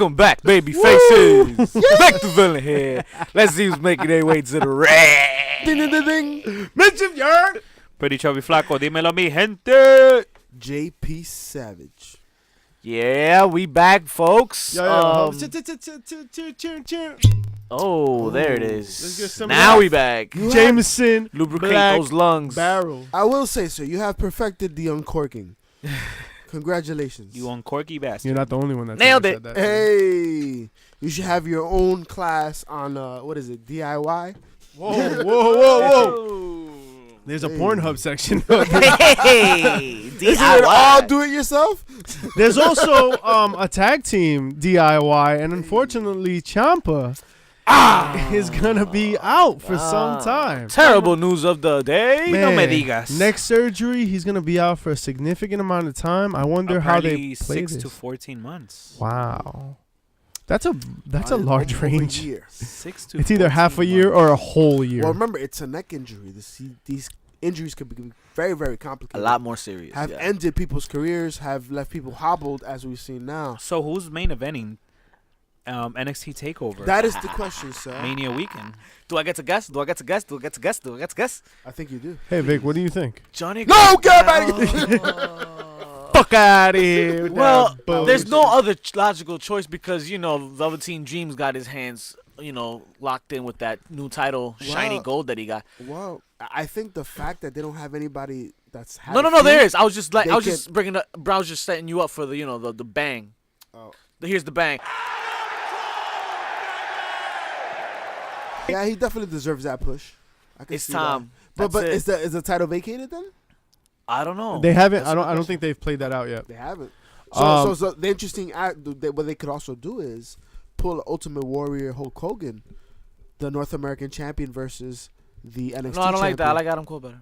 Welcome back, baby faces. Back to villain here. Let's see who's making their way to the ring. Ding, ding, ding, ding. Mention your pretty chubby flaco. Dímelo, mi gente. JP Savage. Yeah, we back, folks. Yo. Oh, there it Let's get is. some Now of we back. Jameson Lubricate Black those lungs. Barrel. I will say, sir, you have perfected the uncorking. Congratulations. You uncorky bastard. You're not the only one that Nailed said it. that. Hey, you should have your own class on what is it, DIY? Whoa. There's a Pornhub section. Hey, Is it all do it yourself? There's also a tag team DIY, and unfortunately, Ciampa is gonna be out for some time. Terrible news of the day. No me Man, digas. next surgery, he's gonna be out for a significant amount of time. I wonder how they Apparently play 6 this. to 14 months. Wow, that's a large Over a range. year. 6 to It's either half a 14 year months. or a whole year. Well, remember, it's a neck injury. These injuries could be very, very A complicated. lot more serious. Have yeah. ended people's careers, have left people hobbled, as we've seen now. So who's main eventing NXT TakeOver? That is the question, sir. Mania weekend. Do I get to guess? I think you do. Hey Vic, what do you think? Johnny. No, get out of here. Fuck out of here. with Well, that bullshit. there's no other logical choice because, you know, Velveteen Dreams got his hands, you know, locked in with that new title, shiny Wow. gold that he got. Well, I think the fact that they don't have anybody that's had No, a there feud- is. I was just like, they I was can- just bringing up, I was just setting you up for the, you know, the bang. Oh. Here's the bang. Yeah, he definitely deserves that push. I can It's see time. That. But That's it. is the title vacated then? I don't know. They haven't. That's I a don't. good I don't question. think they've played that out yet. They haven't. Um, So the interesting what they could also do is pull Ultimate Warrior Hulk Hogan, the North American champion, versus the NXT. No, I don't like that. I champion. like Adam Cole better.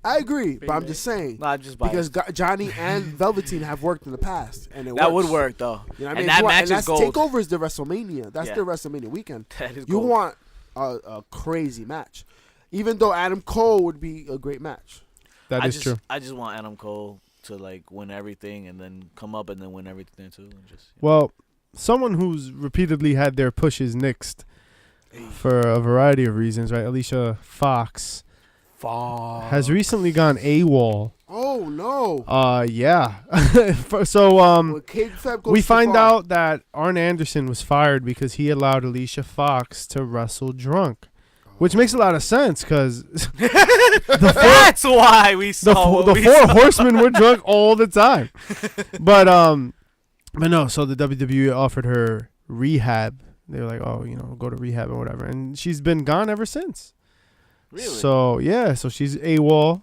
I agree, but I'm just saying No, I just biased. because Johnny and Velveteen have worked in the past, and it that works. would work though. You know what I And mean? that You want- match and is that's gold. Takeover is the WrestleMania. That's Yeah. the WrestleMania weekend. That is You gold. want a crazy match, even though Adam Cole would be a great match. That is true. I just want Adam Cole to like win everything and then come up and then win everything too. And just Well, someone who's repeatedly had their pushes nixed for a variety of reasons, right? Alicia Fox has recently gone AWOL. Oh no! Yeah. So Well, Kid Feb goes we too find far. out that Arn Anderson was fired because he allowed Alicia Fox to wrestle drunk, which makes a lot of sense because that's why we saw the four horsemen were drunk all the time. But no. So the WWE offered her rehab. They were like, oh, you know, go to rehab or whatever, and she's been gone ever since. Really? So yeah, so she's AWOL,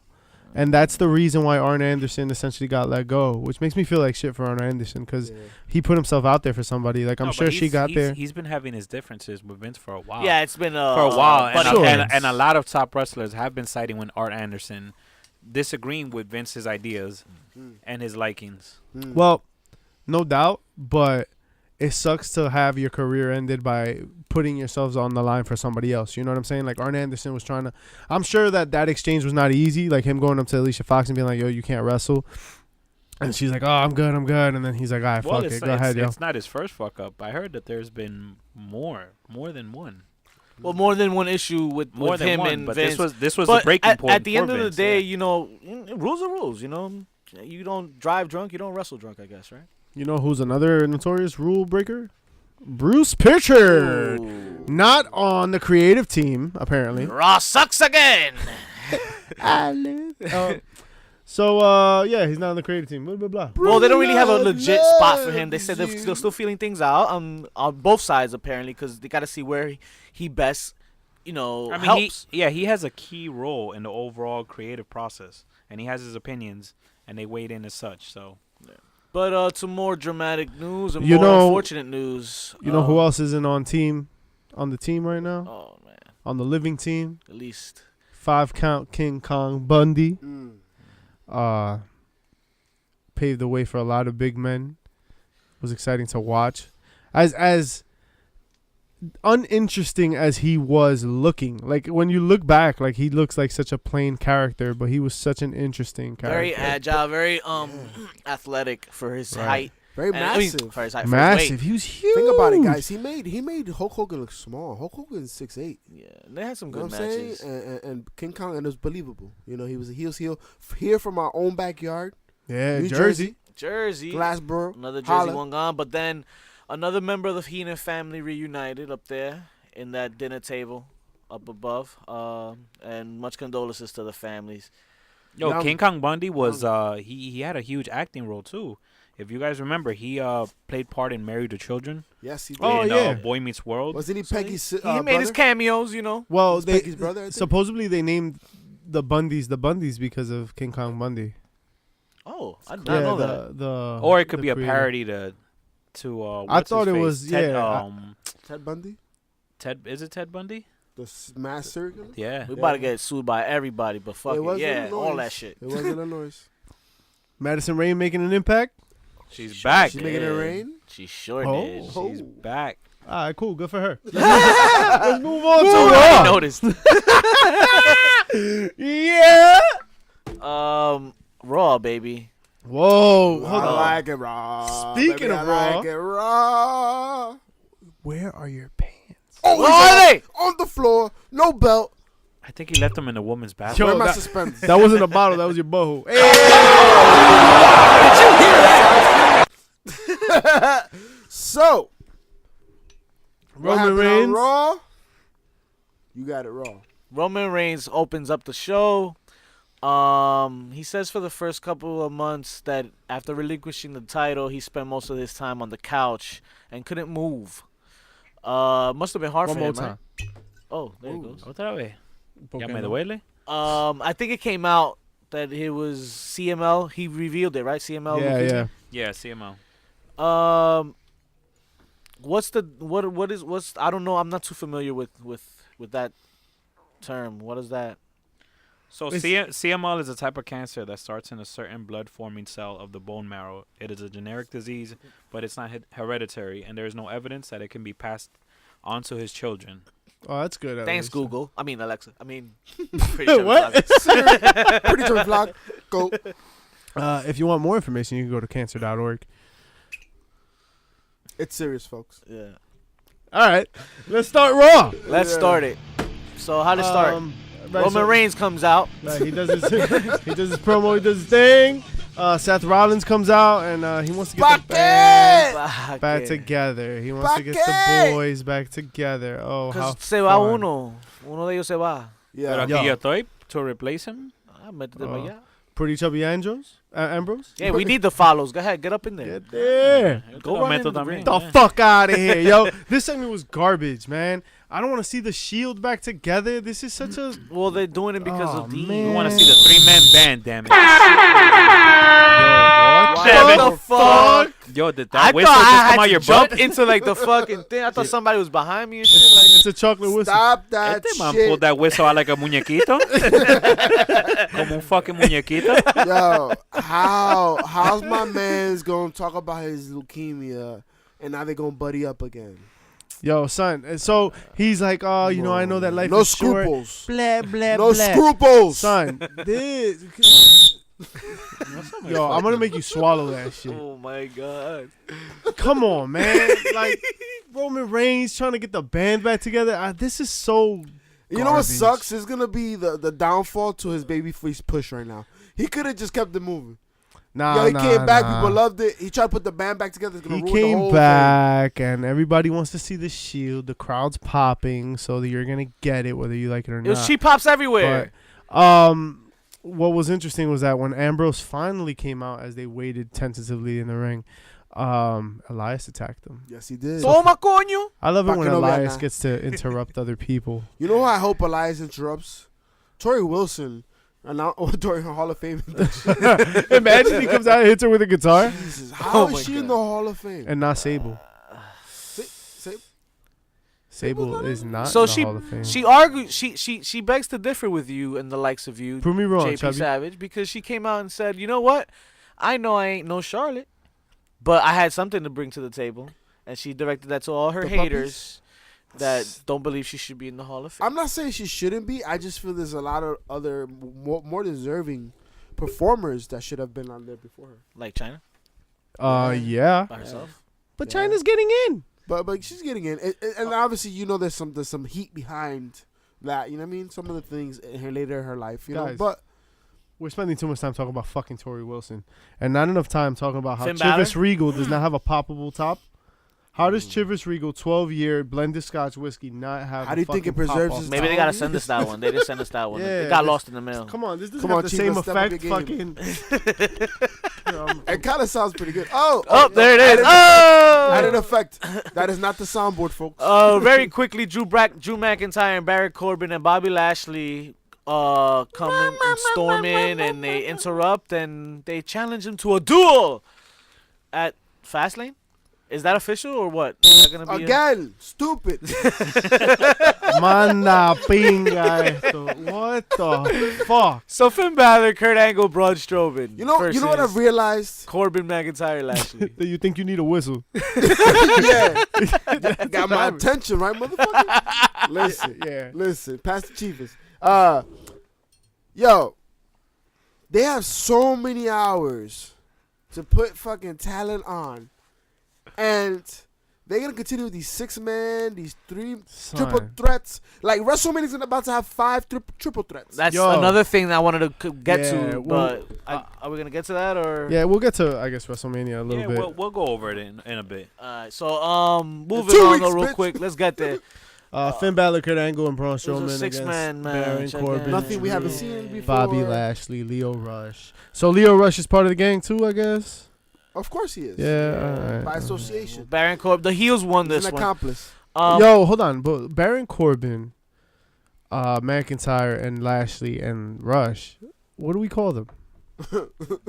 and that's the reason why Arn Anderson essentially got let go, which makes me feel like shit for Arn Anderson because he put himself out there for somebody. Like I'm sure she got there. He's been having his differences with Vince for a while. Yeah, it's been for a while, buddy Sure. and a lot of top wrestlers have been siding with Art Anderson, disagreeing with Vince's ideas and his likings. Well, no doubt, but it sucks to have your career ended by putting yourselves on the line for somebody else. You know what I'm saying? Like Arn Anderson was trying to. I'm sure that exchange was not easy. Like him going up to Alicia Fox and being like, "Yo, you can't wrestle," and she's like, "Oh, I'm good," and then he's like, "All right, Well, fuck it, go ahead, yo." it's not his first fuck up. I heard that there's been more than one. Well, more than one issue with Than him one, and but Vince. this was But the breaking point. At the for end of the Vince, day, yeah. you know, rules are rules. You know, you don't drive drunk, you don't wrestle drunk. I guess, right? You know who's another notorious rule breaker? Bruce Pritchard. Not on the creative team, apparently. Raw sucks again. So yeah, he's not on the creative team. Blah blah blah. Well, they don't really have a legit spot for him. They said they're still feeling things out on both sides apparently because they got to see where he best, you know, I mean, helps. he has a key role in the overall creative process, and he has his opinions, and they weighed in as such. So, But to more dramatic news and You more know- unfortunate news. You know who else isn't on the team right now? Oh man, On the living team, at least 5 count King Kong Bundy. Paved the way for a lot of big men. Was exciting to watch. As uninteresting as he was looking, like when you look back, like he looks like such a plain character, but he was such an interesting character. very agile, very athletic for his height. Very And, I mean, massive. for his height, for his Massive. weight. He was huge. Think about it, guys. He made Hulk Hogan look small. Hulk Hogan's 6'8". Yeah, they had some You know good what I'm matches. saying? And King Kong, and it was believable. You know, he was a heel here from our own backyard, Yeah, New Jersey. Jersey, Glassboro. another Jersey Holla. one gone, but then another member of the Heenan family reunited up there in that dinner table up above. And much condolences to the families. Yo, Young- King Kong Bundy was he had a huge acting role too. If you guys remember, he played part in Married to Children. Yes, he did. Oh, in, yeah. Boy Meets World. Wasn't he So Peggy's he brother? made his cameos, you know. Well, Was they Peggy's brother, I think? supposedly they named the Bundys because of King Kong Bundy. Oh, I did Yeah, not know that. the Or it could the be a creator. parody to I what's thought his it face? was- Ted, yeah, Ted Bundy, Ted is it Ted Bundy? the mass serial killer. Yeah. We about to get sued by everybody, but fuck it. was Yeah, Illinois. all that shit. It was Illinois. Madison Rain making an impact. She's back. She's making it rain. She sure Oh. did. She's back. All right, cool. Good for her. Let's move on to I Raw. noticed. Yeah. Raw, baby. Whoa. I Hold on. like it raw. Speaking Baby, of I raw. like it raw. Where are your pants? Oh, Where he's are they? on the floor, no belt. I think he left them in the woman's Yo, bathroom. Where are my that- suspenders? That wasn't a bottle. That was your butthole. Hey. So, what Roman happened on Reigns. Raw? You got it raw. Roman Reigns opens up the show. He says for the first couple of months that after relinquishing the title, he spent most of his time on the couch and couldn't move. Must have been hard One for more him, time. right? Oh, there it goes. Otra vez. Ya me duele. I think it came out that it was CML. He revealed it, right? CML. Yeah, Lufisto? yeah. Yeah, CMO. What's I don't know. I'm not too familiar with that term. What is that? So It's- CML is a type of cancer that starts in a certain blood-forming cell of the bone marrow. It is a generic disease, but it's not hereditary, and there is no evidence that it can be passed on to his children. Oh, that's good. at Thanks, least. Google. I mean Alexa. I mean. Pretty sure What? it's Alexa. Pretty sure vlog. Go. If you want more information, you can go to cancer.org. It's serious, folks. Yeah. All right, let's start Raw. Let's Yeah. start it. So how to start? Right, Roman so- Reigns comes out. Right, he does his he does his promo. He does his thing. Seth Rollins comes out and he wants to get the band back together. He wants to get the boys back together. Oh, how Because se va fun. uno de ellos se va. Yeah. Pero aquí Yo. yo estoy to replace him. Ah, métete Oh. pa' allá. Pretty chubby Ambrose. Ambrose. Yeah, we need the follows. Go ahead, get up in there. Get there. Yo te Go lo run meto into the también. ring. The fuck out of here, yo. This segment was garbage, man. I don't want to see the Shield back together. This is such a Well, they're doing it because Oh, of Dean. man. We want to see the three-man band, damn it. What the fuck? Yo, did I that whistle thought just I come had out to your jump butt? into like the fucking thing. I thought somebody was behind me and shit. Like, It's a chocolate whistle. Stop that Este man shit. pulled that whistle out like a muñequito. Como un fucking muñequito. Yo, how's my man's gonna talk about his leukemia and now they gonna buddy up again? Yo, son. And so he's like, oh, you know, I know that life No is short. scruples. Blah, blah, No blah. scruples. Son, this. Yo, I'm gonna make you swallow that shit. oh my god. Come on, man. Like Roman Reigns trying to get the band back together. This is so. You know what garbage. sucks? It's gonna be the downfall to his babyface push right now. He could have just kept it moving. Nah, Yo, he came back. nah. People loved it. He tried to put the band back together. It's gonna He ruin the came whole back, and everybody wants to see the Shield. The crowd's popping, so that you're gonna get it whether you like it or It not. was cheap pops everywhere. But, what was interesting was that when Ambrose finally came out, as they waited tentatively in the ring, Elias attacked him. thing. Yes, he did. Toma coño. I love it when Fucking Elias Obiana. gets to interrupt other people. You know who I hope Elias interrupts? Tori Wilson. During her Hall of Fame. Imagine he comes out and hits her with a guitar, Jesus, how Oh is my she in God. the Hall of Fame? and not Sable. Say, Sable is not So in the Hall of Fame. she argued. She begs to differ with you and the likes of you, Prove me wrong, JP Chubby. Savage, because she came out and said, you know what? I know I ain't no Charlotte, but I had something to bring to the table, and she directed that to all her The haters that don't believe she should be in the Hall of Fame. I'm not saying she shouldn't be. I just feel there's a lot of other more deserving performers that should have been on there before her. Like China. Yeah. By herself. But Yeah. China's getting in. But she's getting in, and obviously there's some heat behind that. You know what I mean? Some of the things in her later in her life. You know, Guys. but We're spending too much time talking about fucking Tori Wilson, and not enough time talking about how Finn Balor? Chivas Regal does not have a poppable top. How does Chivas Regal 12-year blended Scotch whiskey not have? How do you think it preserves his Maybe they gotta send us that one. They didn't send us that one. Yeah, It got this- lost in the mail. Come on, this doesn't Come have on, the Chivas, same step up effect. your Fucking. it kind of sounds pretty good. Oh, There it is. Added Oh! effect. That is not the soundboard, folks. Very quickly, Drew McIntyre and Baron Corbin and Bobby Lashley come in and storm in, and they interrupt and they challenge him to a duel at Fastlane. Is that official or what? Is that gonna be Again, stupid. Mana pinga esto. What the fuck? So Finn Balor, Kurt Angle, Braun Strowman. You know what I've realized? Corbin, McIntyre, Lashley. Do you think you need a whistle? Yeah, got my attention, right, motherfucker? Yeah. Listen, past the Chiefs. Yo, they have so many hours to put fucking talent on, and they're gonna continue with these 6-man, these 3 triple threats. Like WrestleMania's about to have 5 triple threats. That's Yo. another thing that I wanted to get Yeah, to, well, but are we gonna get to that or? Yeah, we'll get to I guess WrestleMania a little Yeah, bit. we'll go over it in a bit. So moving 2 on weeks, though, real bitch. quick. Let's get there. Finn Balor, Kurt Angle, and Braun was a Strowman against 6-man match, Baron I Corbin, guess. Nothing we haven't Drew, seen before. Bobby Lashley, Leo Rush. So Leo Rush is part of the gang too, I guess. Of course he is. Yeah, all right. By association. Baron Corbin, the heels won He's this an one. accomplice. Yo, hold on, but Baron Corbin, McIntyre, and Lashley and Rush. What do we call them?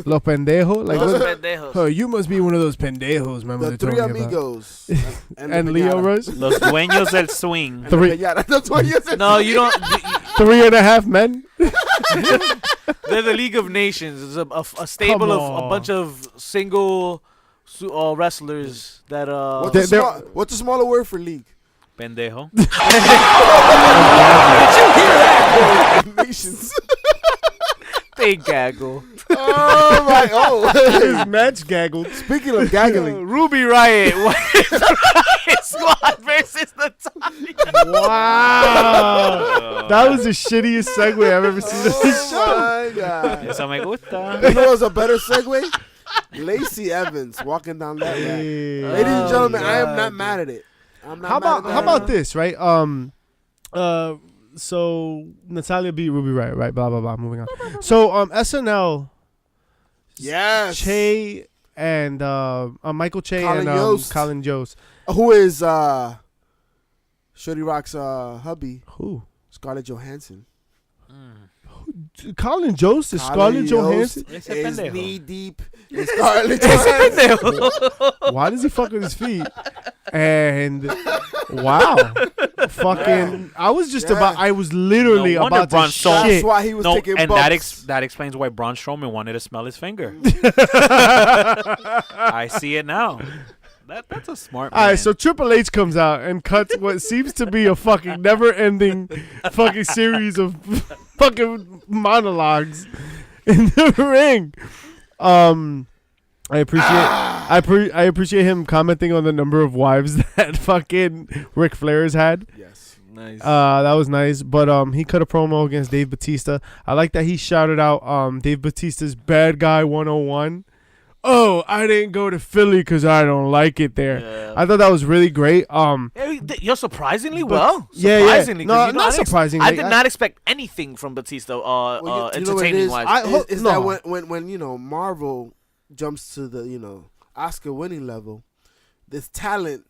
Los pendejos. Like, Los what- pendejos. oh, you must be one of those pendejos. Remember The they three told me about. amigos. And Leo Rush. Los dueños del swing. Three. Yeah, that's what you said. No, you don't. 3.5 men. They're the League of Nations. It's a stable of Come a bunch of single wrestlers that What's the smaller word for league? Pendejo. Nations. they gaggle. Oh my! Oh, His match gaggled. speaking of gaggling, Ruby Riot Riot Squad versus the Titans. Wow. That was the shittiest segue I've ever seen. in this show. oh my god! Esa me gusta. You know what's a better segue? Lacey Evans walking down that ramp. Yeah. Ladies and gentlemen, I am God. not mad at it. I'm not How mad about at that. how about this, right? So Natalia beat Ruby Riot, right? Blah blah blah. Moving on. So SNL, Yes. Che and Michael Che Colin and Jost. Colin Jost. Who is Shorty Rock's hubby? Who? Scarlett Johansson. Colin Jost is Scarlett Johansson. Ese Is pendejo. knee deep in Scarlett Johansson. Why does he fuck with his feet? And wow, fucking! I was just Yeah. I was literally No wonder about Braun to Strowman- That's shit. why he was No, taking and bumps. that explains why Braun Strowman wanted to smell his finger. I see it now. That's a smart man. All right, so Triple H comes out and cuts what seems to be a fucking never-ending fucking series of fucking monologues in the ring. I appreciate I appreciate him commenting on the number of wives that fucking Ric Flair's had. Yes. Nice. That was nice, but he cut a promo against Dave Bautista. I like that he shouted out Dave Bautista's Bad Guy 101. Oh, I didn't go to Philly because I don't like it there. Yeah. I thought that was really great. You're surprisingly But- well. Yeah, Surprisingly, yeah. 'cause No, you know, not surprisingly. I did not expect anything from Batista. You know what it Entertaining is? wise. Is no. that when you know Marvel jumps to the Oscar winning level, this talent.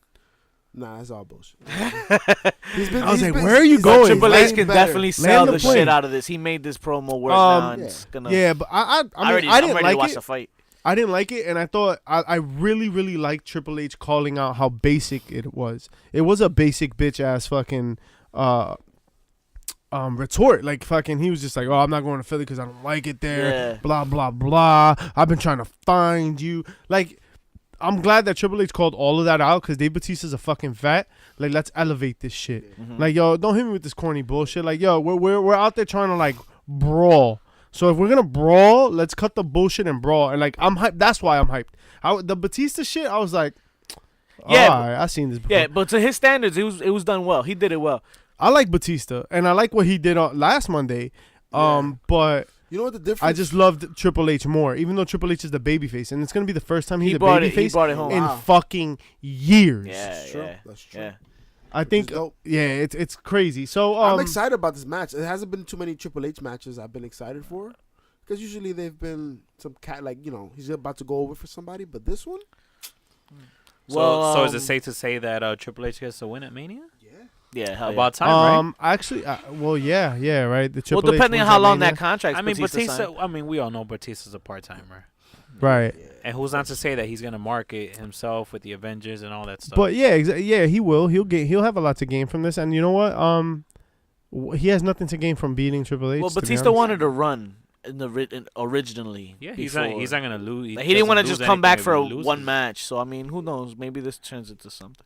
Nah, that's all bullshit. I was like, where are you going? Triple H Lane can better. definitely sell the the plane. shit out of this. He made this promo work now, and yeah. it's gonna. Yeah, but I mean, I'm I ready didn't to like watch it. the fight. I didn't like it, and I thought I really, really liked Triple H calling out how basic it was. It was a basic bitch ass fucking retort. Like fucking, he was just like, "Oh, I'm not going to Philly because I don't like it there." Yeah. Blah blah blah. I've been trying to find you. Like, I'm glad that Triple H called all of that out because Dave Bautista's a fucking fat. Like, let's elevate this shit. Mhm. Like, yo, don't hit me with this corny bullshit. Like, yo, we're out there trying to like brawl. So if we're gonna brawl, let's cut the bullshit and brawl. And like I'm hyped. That's why I'm hyped. The Batista shit, I was like, Yeah, alright, I seen this before. Yeah, but to his standards, it was done well. He did it well. I like Batista, and I like what he did last Monday. But you know what the difference? I just loved Triple H more, even though Triple H is the babyface, and it's gonna be the first time he's a brought babyface he brought it home. in Wow. fucking years. Yeah, That's true. yeah, That's true. yeah. I think, dope. it's crazy. So I'm excited about this match. It hasn't been too many Triple H matches I've been excited for, because usually they've been some cat like he's about to go over for somebody, but this one, So is it safe to say that Triple H gets a win at Mania? Yeah, hell yeah. About time, right? Actually, well, yeah, right. The Well, Triple H depending on wins how at long Mania. that contract. I mean, Batista. Batista. I mean, we all know Batista's a part timer, Right. and who's not to say that he's gonna market himself with the Avengers and all that stuff? But yeah, he will. He'll have a lot to gain from this, and you know what? He has nothing to gain from beating Triple H. Well, to be Batista honest. wanted to run originally. yeah, before. he's not gonna lose. Like, he didn't want to just come back for a one one match. So I mean, who knows? Maybe this turns into something.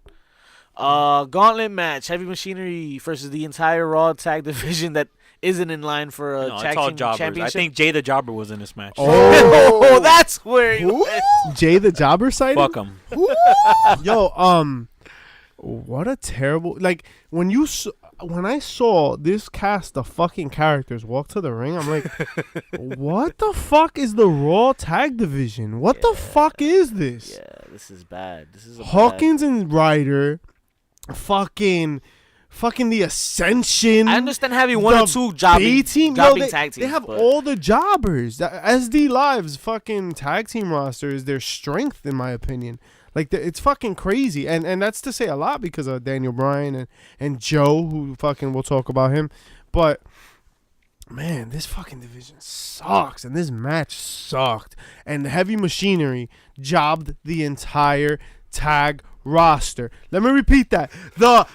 Gauntlet match: Heavy Machinery versus the entire Raw tag division that isn't in line for a No, tag it's all team jobbers. championship. I think Jay the Jobber was in this match. Oh, that's where he Who? went. Jay the Jobber sighting. Fuck him. Yo, what a terrible when I saw this cast of fucking characters walk to the ring, I'm like, what the fuck is the Raw tag division? What the fuck is this? Yeah, this is bad. This is a Hawkins and Ryder, fucking the Ascension. I understand having one or the two jobbing B-team. tag teams. They have but all the jobbers. The SD Live's fucking tag team roster is their strength, in my opinion. Like, it's fucking crazy. And that's to say a lot because of Daniel Bryan and Joe, who fucking, we'll talk about him. But, man, this fucking division sucks. And this match sucked. And Heavy Machinery jobbed the entire tag roster. Let me repeat that. The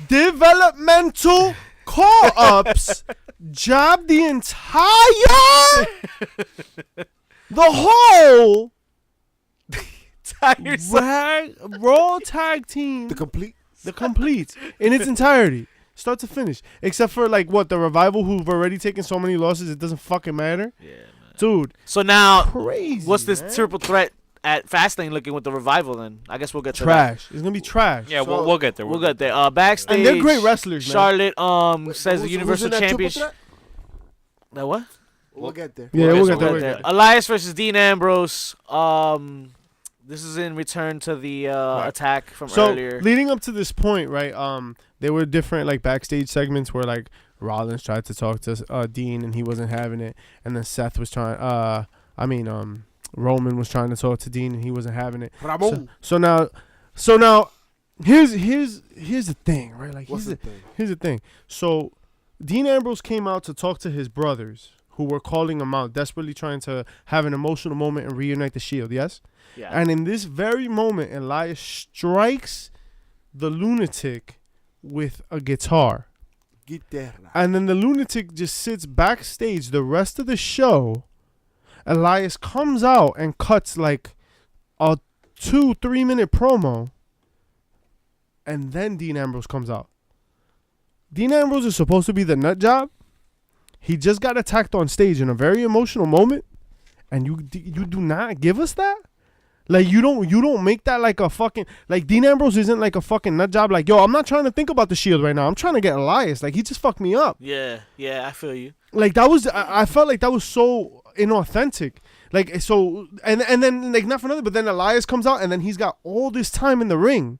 developmental call-ups jobbed the entire, the whole Raw tag team, the complete. in its entirety, start to finish, except for the Revival, who've already taken so many losses it doesn't fucking matter. Yeah, man. Dude, So now, crazy. what's this man? triple threat at Fastlane looking with the Revival? Then I guess we'll get to Trash. It's gonna be trash. Yeah, So- we'll get there. that. We'll get there. Backstage, And they're great wrestlers, man. Charlotte says the Who's Universal in that triple Championship. threat? That what? We'll get there. Yeah, Okay, we'll so get there. we'll we'll get get there. Elias versus Dean Ambrose. This is in return to the attack from So earlier. leading up to this point, right? There were different backstage segments where Rollins tried to talk to Dean and he wasn't having it, and then Seth was trying. Roman was trying to talk to Dean and he wasn't having it. Ramon. So now, here's the thing, right? What's the thing? Here's the thing. So Dean Ambrose came out to talk to his brothers who were calling him out, desperately trying to have an emotional moment and reunite the Shield. Yes. Yeah. And in this very moment, Elias strikes the lunatic with a guitar. Guitarra. And then the lunatic just sits backstage the rest of the show. Elias comes out and cuts a 2-3 minute promo. And then Dean Ambrose comes out. Dean Ambrose is supposed to be the nut job. He just got attacked on stage in a very emotional moment. And you do not give us that? You don't make that a fucking Dean Ambrose isn't a fucking nut job. Yo, I'm not trying to think about the Shield right now. I'm trying to get Elias. He just fucked me up. Yeah, I feel you. That was I felt like that was so inauthentic. So and then not for nothing, but then Elias comes out and then he's got all this time in the ring.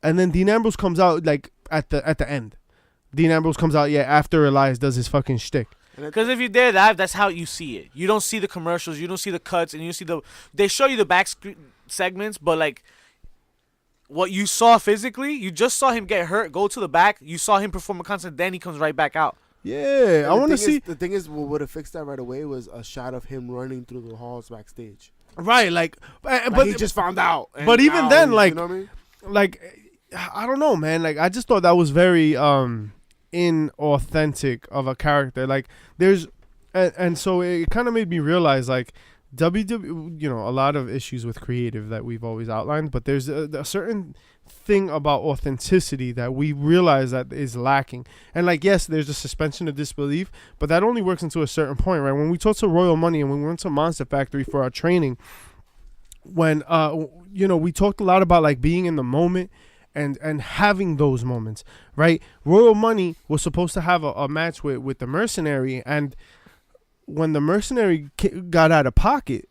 And then Dean Ambrose comes out at the end. Dean Ambrose comes out after Elias does his fucking shtick. Because if you're there live, that's how you see it. You don't see the commercials, you don't see the cuts, and you see they show you the back segments, but what you saw physically, you just saw him get hurt, go to the back, you saw him perform a concert, then he comes right back out. Yeah, I want to see. The thing is, what would have fixed that right away was a shot of him running through the halls backstage. Right, But he just found out. and but even now then, you know what I mean? I don't know, man. I just thought that was very inauthentic of a character. There's, and so it kind of made me realize WWE, a lot of issues with creative that we've always outlined, but there's a certain thing about authenticity that we realize that is lacking. And like, yes, there's a suspension of disbelief, but that only works until a certain point, right? When we talked to Royal Money and when we went to Monster Factory for our training, when we talked a lot about like being in the moment and having those moments, right? Royal Money was supposed to have a match with the Mercenary, and when the Mercenary got out of pocket,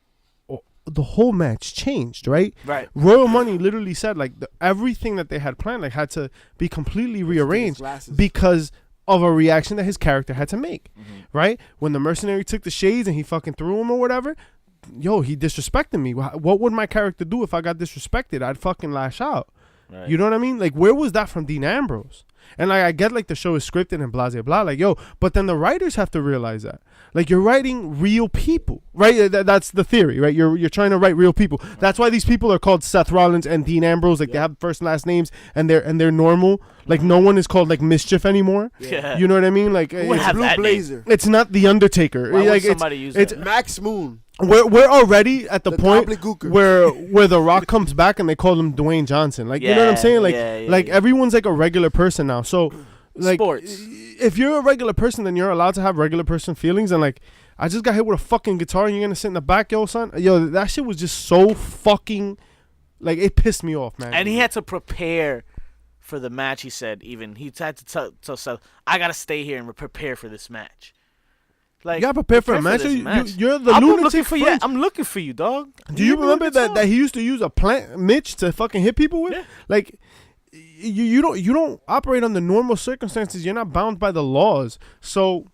the whole match changed, right? Right. Royal Money literally said like everything that they had planned like had to be completely rearranged because of a reaction that his character had to make, right? When the Mercenary took the shades and he fucking threw him or whatever, he disrespected me. What would my character do if I got disrespected? I'd fucking lash out. Right. You know what I mean? Like, where was that from Dean Ambrose? And like, I get like the show is scripted and blah, blah, blah. Like, but then the writers have to realize that. Like, you're writing real people, right? That's the theory, right? You're trying to write real people. Right. That's why these people are called Seth Rollins and Dean Ambrose. Like, they have first and last names and they're normal. Like, no one is called like Mischief anymore. Yeah. You know what I mean? Like, it's Blue Blazer. It's not the Undertaker. Why like, would somebody use it's that? Max Moon. We're already at the point where where The Rock comes back and they call him Dwayne Johnson. Like, you know what I'm saying? Like, everyone's like a regular person now. So, like, sports. If you're a regular person, then you're allowed to have regular person feelings. And like, I just got hit with a fucking guitar and you're gonna sit in the back, son. That shit was just so fucking, like, it pissed me off, man. And he had to prepare for the match. He said he had to tell himself, I gotta stay here and prepare for this match. Like, you gotta prepare for a match. You're the lunatic. I'm looking for you, dog. Do you remember that he used to use a plant Mitch to fucking hit people with? Yeah. Like, you don't operate under normal circumstances. You're not bound by the laws. So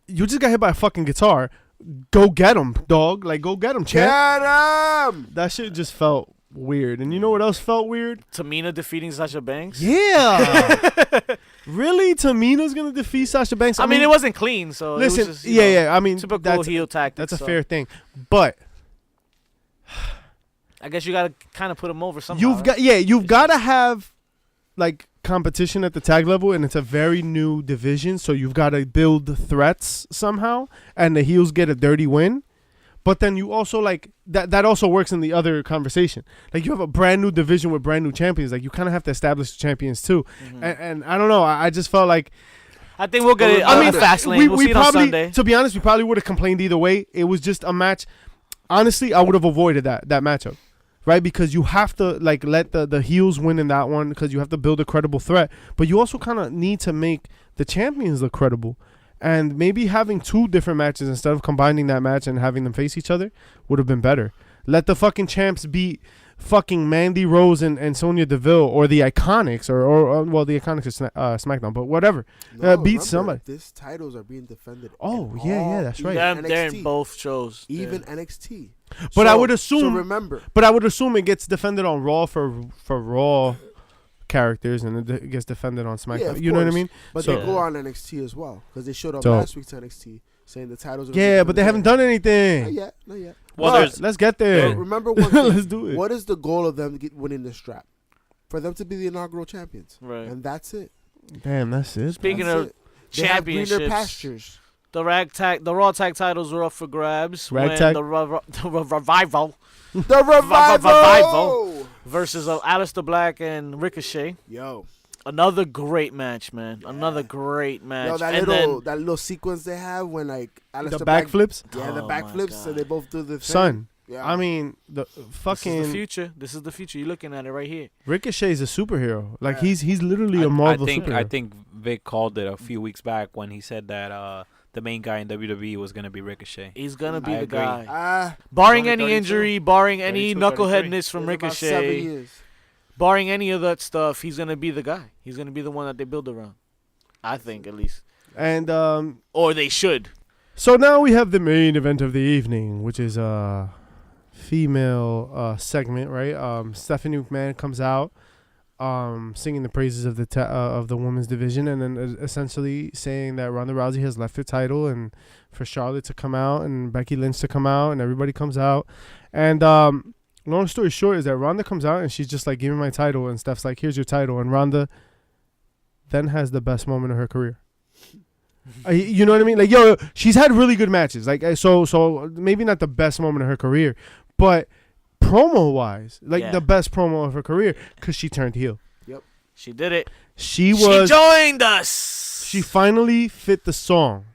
you just got hit by a fucking guitar. Go get him, dog. Like, go get him, champ. Get him. That shit just felt weird. And you know what else felt weird? Tamina defeating Sasha Banks. Yeah. Really? Tamina's gonna defeat Sasha Banks? I mean, it wasn't clean, so listen. It was just, I mean, typical heel tactic. That's a fair thing, but I guess you gotta kind of put him over somehow. You've gotta have like competition at the tag level, and it's a very new division, so you've got to build threats somehow, and the heels get a dirty win. But then you also like that also works in the other conversation. Like, you have a brand new division with brand new champions. Like, you kind of have to establish the champions too. And I don't know. I just felt like, I think we'll get it. I mean, Fastlane. We'll see it on Sunday. To be honest, we probably would have complained either way. It was just a match. Honestly, I would have avoided that matchup, right? Because you have to like let the heels win in that one, because you have to build a credible threat. But you also kind of need to make the champions look credible. And maybe having two different matches instead of combining that match and having them face each other would have been better. Let the fucking champs beat fucking Mandy Rose and Sonya Deville, or the Iconics, or the Iconics is Smackdown, but whatever. Beat somebody. These titles are being defended. Yeah, that's right. They're in both shows. Even NXT. But I would assume. So remember. But I would assume it gets defended on Raw for Raw characters, and it gets defended on SmackDown. Yeah, you know what I mean? But they go on NXT as well, because they showed up So- last week to NXT saying the titles. But they haven't done anything. Not yet. Well, let's get there. Remember one thing. Let's do it. What is the goal of them winning the strap? For them to be the inaugural champions, Right. and that's it. Damn, that's it. Speaking That's of it. They have greener championships, pastures. the Raw tag titles were up for grabs Ragtag? when the Revival The revival versus Aleister Black and Ricochet. Yo, Another great match, man. Another great match. yo, that little sequence they have when like The Aleister Black, backflips. yeah, the Oh my backflips, God. and they both do the thing. Son, Yeah. I mean, the This is fucking the future. This is the future. You're looking at it right here. Ricochet's a superhero. Like, Yeah. he's literally a Marvel superhero. I think Vic called it a few weeks back when he said that the main guy in WWE was gonna be Ricochet. He's gonna be I the agree. guy. Barring only any 32. injury, barring any 32, knuckleheadness from It's about 7 Ricochet, years. barring any of that stuff, he's gonna be the guy. He's gonna be the one that they build around. I think, at least. And Or they should. so now we have the main event of the evening, which is a female segment, right? Stephanie McMahon comes out, singing the praises of the women's division, and then essentially saying that Ronda Rousey has left her title, and for Charlotte to come out and Becky Lynch to come out, and everybody comes out. And long story short is that Ronda comes out and she's just like, "Give me my title," and Steph's like, "Here's your title," and Ronda then has the best moment of her career. You know what I mean? Like, she's had really good matches. Like, so maybe not the best moment of her career, but promo wise, like Yeah. the best promo of her career, because she turned heel. She did it. She She joined us. She finally fit the song,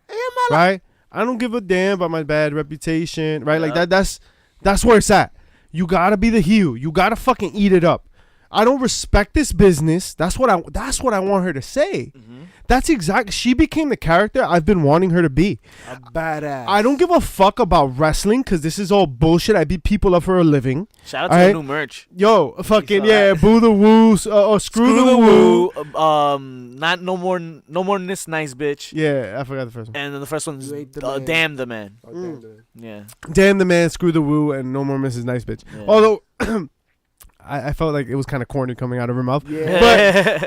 right? I don't give a damn about my bad reputation, right? Like Yeah. that's where it's at. You gotta be the heel. You gotta fucking eat it up. I don't respect this business. That's what I want her to say. Mm-hmm. That's exactly. She became the character I've been wanting her to be. A badass. I don't give a fuck about wrestling because this is all bullshit. I beat people up for a living. Shout out to Alright. the new merch. Yo, fucking saw yeah, that. boo the woo, or screw the woo. Not no more this nice bitch. Yeah, I forgot the first one. And then the first one's You ain't the man. damn the man. Oh, damn, dude. Yeah. Damn the man, screw the woo, and no more Mrs. Nice Bitch. Yeah. Although I felt like it was kind of corny coming out of her mouth, Yeah.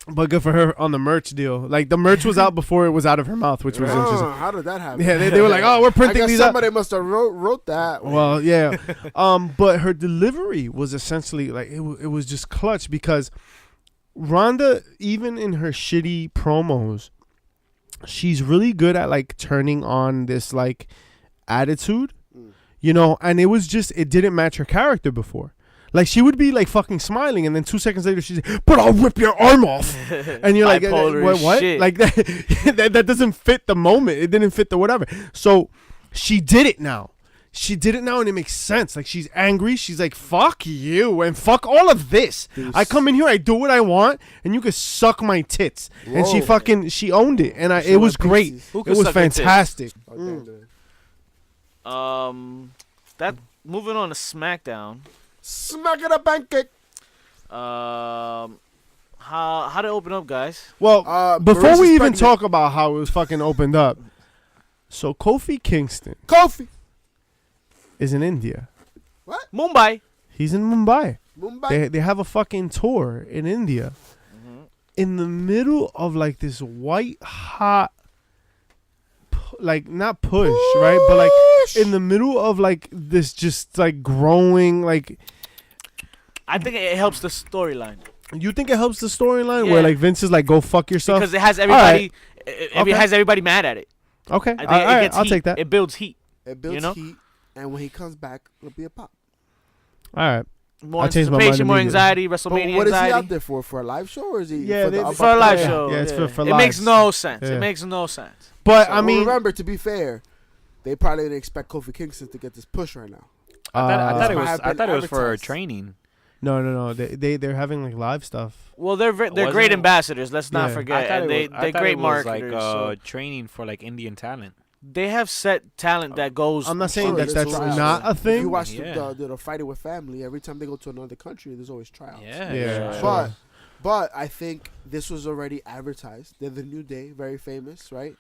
but good for her on the merch deal. Like the merch was out before it was out of her mouth, which was interesting. How did that happen? Yeah, they were like, oh, we're I printing guess these up. somebody must have wrote that. Well, yeah. But her delivery was essentially like it was just clutch because Rhonda, even in her shitty promos, she's really good at like turning on this like attitude, you know, and it didn't match her character before. Like she would be like fucking smiling, and then 2 seconds later she's like, "But I'll rip your arm off," and you're like, Bipolar as "What? shit. Like that? that doesn't fit the moment. It didn't fit the whatever." So she did it now. She did it now, and it makes sense. Like she's angry. She's like, "Fuck you and fuck all of this. I come in here, I do what I want, and you can suck my tits." And she owned it, and it was great. Who It could was suck her tits? fantastic. Oh, damn, dude. That moving on to SmackDown. Smack it a pancake. How to open up, guys? Well, before Marissa's we even pregnant. talk about how it was fucking opened up, so Kofi Kingston Kofi. is in India. Mumbai. He's in Mumbai. Mumbai. They have a fucking tour in India. In the middle of like this white hot, like not push, right? But like in the middle of like this just like growing, like I think it helps the storyline you think it helps the storyline Yeah. where like Vince is like, go fuck yourself? because it has everybody. Okay. It has everybody mad at it. Okay, I think all it right, gets I'll heat. take that. It builds heat. It builds You know? heat, and when he comes back, it'll be a pop. All right. More I'll change my mind anticipation, more immediately. anxiety, But WrestleMania what is he anxiety. out there for? For a live show, or is he? Yeah, for, they- the For a live Yeah, show. yeah, it's for It makes lives. no sense. Yeah. It makes no sense. But So, I mean, remember, to be fair, they probably didn't expect Kofi Kingston to get this push right now. I thought it might was. have I been thought it was for advertised. training. no. They're having like live stuff. Well, they're Wasn't great it? Yeah. ambassadors. Let's not I forget, thought and it was, they're great marketers. like so training for like Indian talent. they have set talent that goes. I'm not saying Sure, that there's that's trials. not a If thing. you watch Yeah. the Fighting with Family, every time they go to another country, there's always tryouts. Yeah. Yeah. sure. But I think this was already advertised. They're the New Day, very famous, right?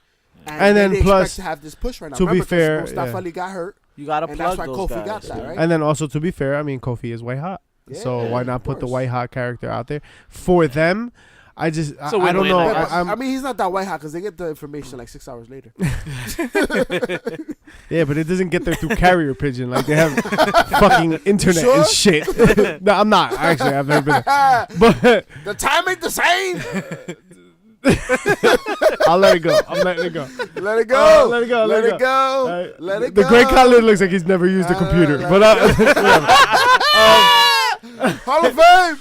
And they then didn't plus, expect to have this push right now. to be Remember, 'cause fair, Mustafa yeah. Ali got hurt, You gotta and plug that's why those Kofi guys. got that, right? And then also to be fair, I mean Kofi is white hot, so Yeah, why not of put the course. white hot character out there for them? I just It's a I don't win-win, know. I But, guess. I'm, I mean, he's not that white hot because they get the information like 6 hours later. yeah, but it doesn't get there through carrier pigeon. Like they have fucking internet Sure? and shit. No, I'm not actually. I've never been there. But The time ain't the same. I'll let it go. I'm letting it go. Let it go. Let it go. Let it go. Alright. Let it The go. great Khalid looks like he's never used a computer. let But Hall of Fame.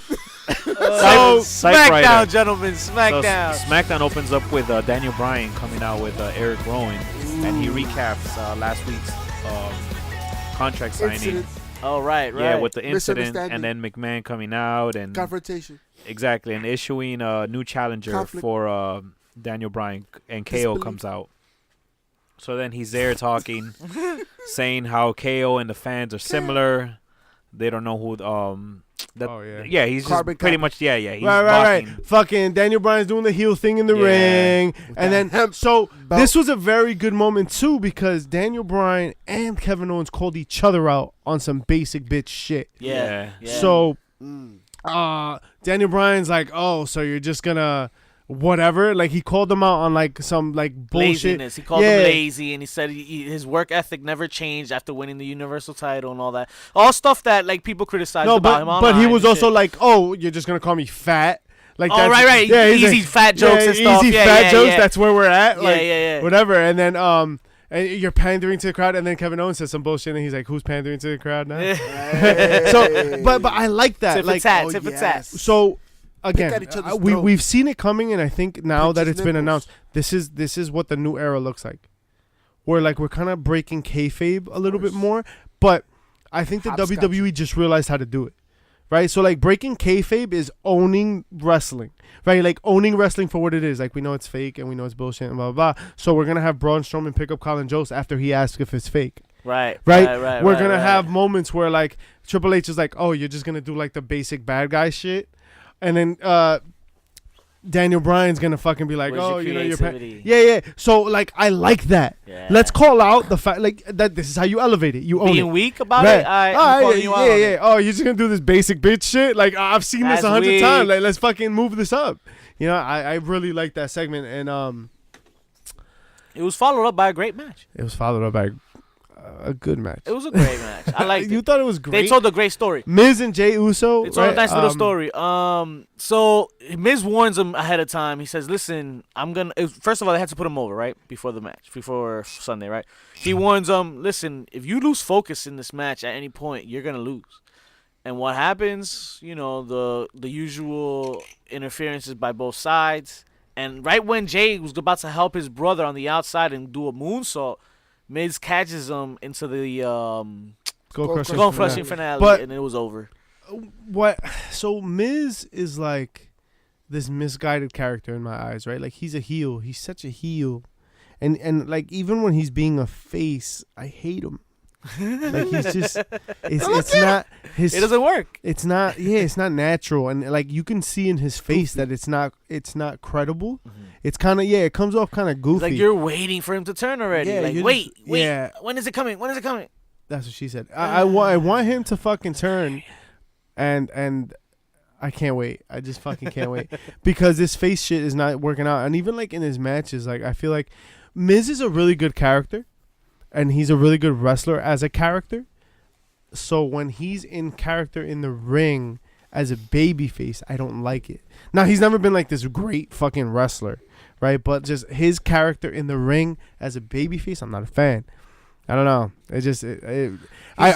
So SmackDown, gentlemen, SmackDown. SmackDown opens up with Daniel Bryan coming out with Eric Rowan, and he recaps last week's contract signing. Incident, Oh, right. Yeah, with the incident, Misunderstanding. and then McMahon coming out and confrontation. exactly, and issuing a new challenger Conflict. for Daniel Bryan, and KO Disbelief. comes out. So then he's there talking, saying how KO and the fans are similar. They don't know who. yeah. He's just Carbon pretty copy. much He's right. mocking. Fucking Daniel Bryan's doing the heel thing in the Yeah. ring, and that then hemp so belt. this was a very good moment too because Daniel Bryan and Kevin Owens called each other out on some basic bitch shit. Yeah. So Mm. Daniel Bryan's like, oh, so you're just gonna whatever? Like he called them out on like some like bullshit. Laziness. He called Yeah. him lazy, and he said his work ethic never changed after winning the Universal title and all that. All stuff that like people criticized No, about him but online he was and also shit. like, oh, you're just gonna call me fat. Like Oh, that's, right. Yeah, he's Easy like, fat jokes and stuff. Easy Yeah, fat yeah, jokes. yeah. That's where we're at. Yeah, Like yeah. whatever. And then And you're pandering to the crowd, and then Kevin Owens says some bullshit, and he's like, "Who's pandering to the crowd now?" Hey. So, but I like that. Tip Like, for tat, oh, tip for yes. tat. so again, at each other's we've seen it coming, and I think now Pinch that his it's been nipples. announced, this is what the new era looks like. Where like we're kind of breaking kayfabe a little bit course. more, but I think the Hopscotch. WWE just realized how to do it. Right, so like breaking kayfabe is owning wrestling, right? Like owning wrestling for what it is. Like we know it's fake and we know it's bullshit and blah blah blah. So we're gonna have Braun Strowman pick up Colin Jost after he asks if it's fake, Right. right? We're gonna have moments where like Triple H is like, "Oh, you're just gonna do like the basic bad guy shit," and then Daniel Bryan's gonna fucking be like, Where's "Oh, your you know you're creativity? yeah." So like I like that. Yeah. Let's call out the fact like that. This is how you elevate it. You own Being it. weak about Right. it. I'm calling you out on it. Oh, you're just gonna do this basic bitch shit? Like I've seen this That's 100 weak. times. Like let's fucking move this up. You know, I really like that segment, and It was followed up by a great match. it was followed up by a good match. It was a great match. I liked You it. thought it was great. They told a great story. Miz and Jey Uso. It's all a right? nice little story. So Miz warns him ahead of time. He says, "Listen, I'm gonna." First of all, they had to put him over right before the match, before Sunday, right? He warns him, "Listen, if you lose focus in this match at any point, you're gonna lose." And what happens? You know, the usual interferences by both sides. And right when Jay was about to help his brother on the outside and do a moonsault, Miz catches him into the Go crushing Skull finale. crushing finale, But- and it was over. What? So Miz is like this misguided character in my eyes, right? Like he's a heel. He's such a heel, and like even when he's being a face, I hate him. Like he's just it's not his. It doesn't work. It's not. Yeah, it's not natural, and like you can see in his face that it's not credible. It's kind of it comes off kind of goofy. It's like you're waiting for him to turn already. Yeah, like you're wait. just- yeah. When is it coming? When is it coming? That's what she said. I want him to fucking turn, and I can't wait. I just fucking can't wait because this face shit is not working out. And even like in his matches, like I feel like Miz is a really good character, and he's a really good wrestler as a character. So when he's in character in the ring as a babyface, I don't like it. Now he's never been like this great fucking wrestler, right? But just his character in the ring as a babyface, I'm not a fan. I don't know. It just I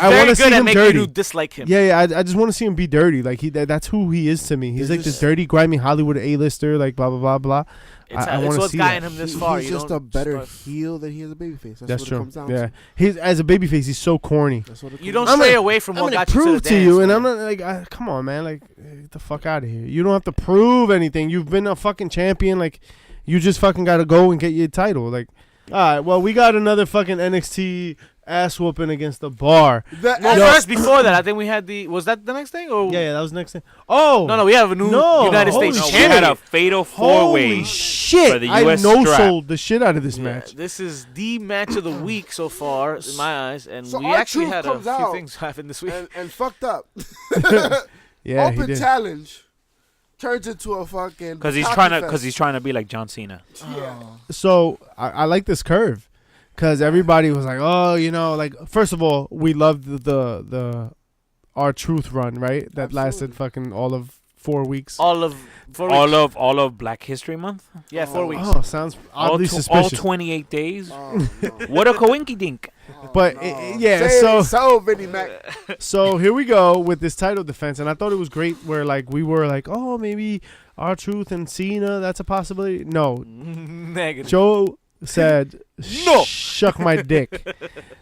want to see him dirty. You dislike him. Yeah, I just want to see him be dirty. Like that's who he is to me. He's like this dirty, grimy Hollywood A-lister. Like blah blah blah blah. I It's want to what's see gotten that. him this far. He's You just don't a better start- heel than he is a babyface. That's That's what true. it comes down Yeah, to. he's as a babyface. He's so corny. That's what it You comes don't down stray to. away from I'm what gonna got you to prove the to dance, you, and man. I'm not like, come on, man. Like, get the fuck out of here. You don't have to prove anything. You've been a fucking champion. Like, you just fucking got to go and get your title. Like, all right, well, we got another fucking NXT ass whooping against the Bar. Well, first before that, I think we had was that the next thing? Or Yeah, that was next thing. Oh no, we have a new United holy States shit. We had champion. a fatal Holy four-way. shit! for the I US no-sold the shit out of this Yeah, match. this is the match of the week so far in my eyes, and So we our actually truth had a comes few out things happen this week. and fucked up. Yeah, he Open did. challenge turns into a fucking Because he's Bukkake trying to be like John Cena. fest. Yeah. So I like this curve, because everybody was like, oh, you know, like first of all, we loved the our truth run, right? That lasted Absolutely. fucking all of 4 weeks. all of 4 weeks. All of Black History Month. Yeah, 4 weeks. Oh, sounds oddly all suspicious. 28 days. Oh, no. What a coinky dink. But, no. yeah, Say so- Vinnie Mac. So here we go with this title defense, and I thought it was great where like we were like, oh, maybe our truth and Cena, that's a possibility. No, Negative. Joe said, No. shuck my dick.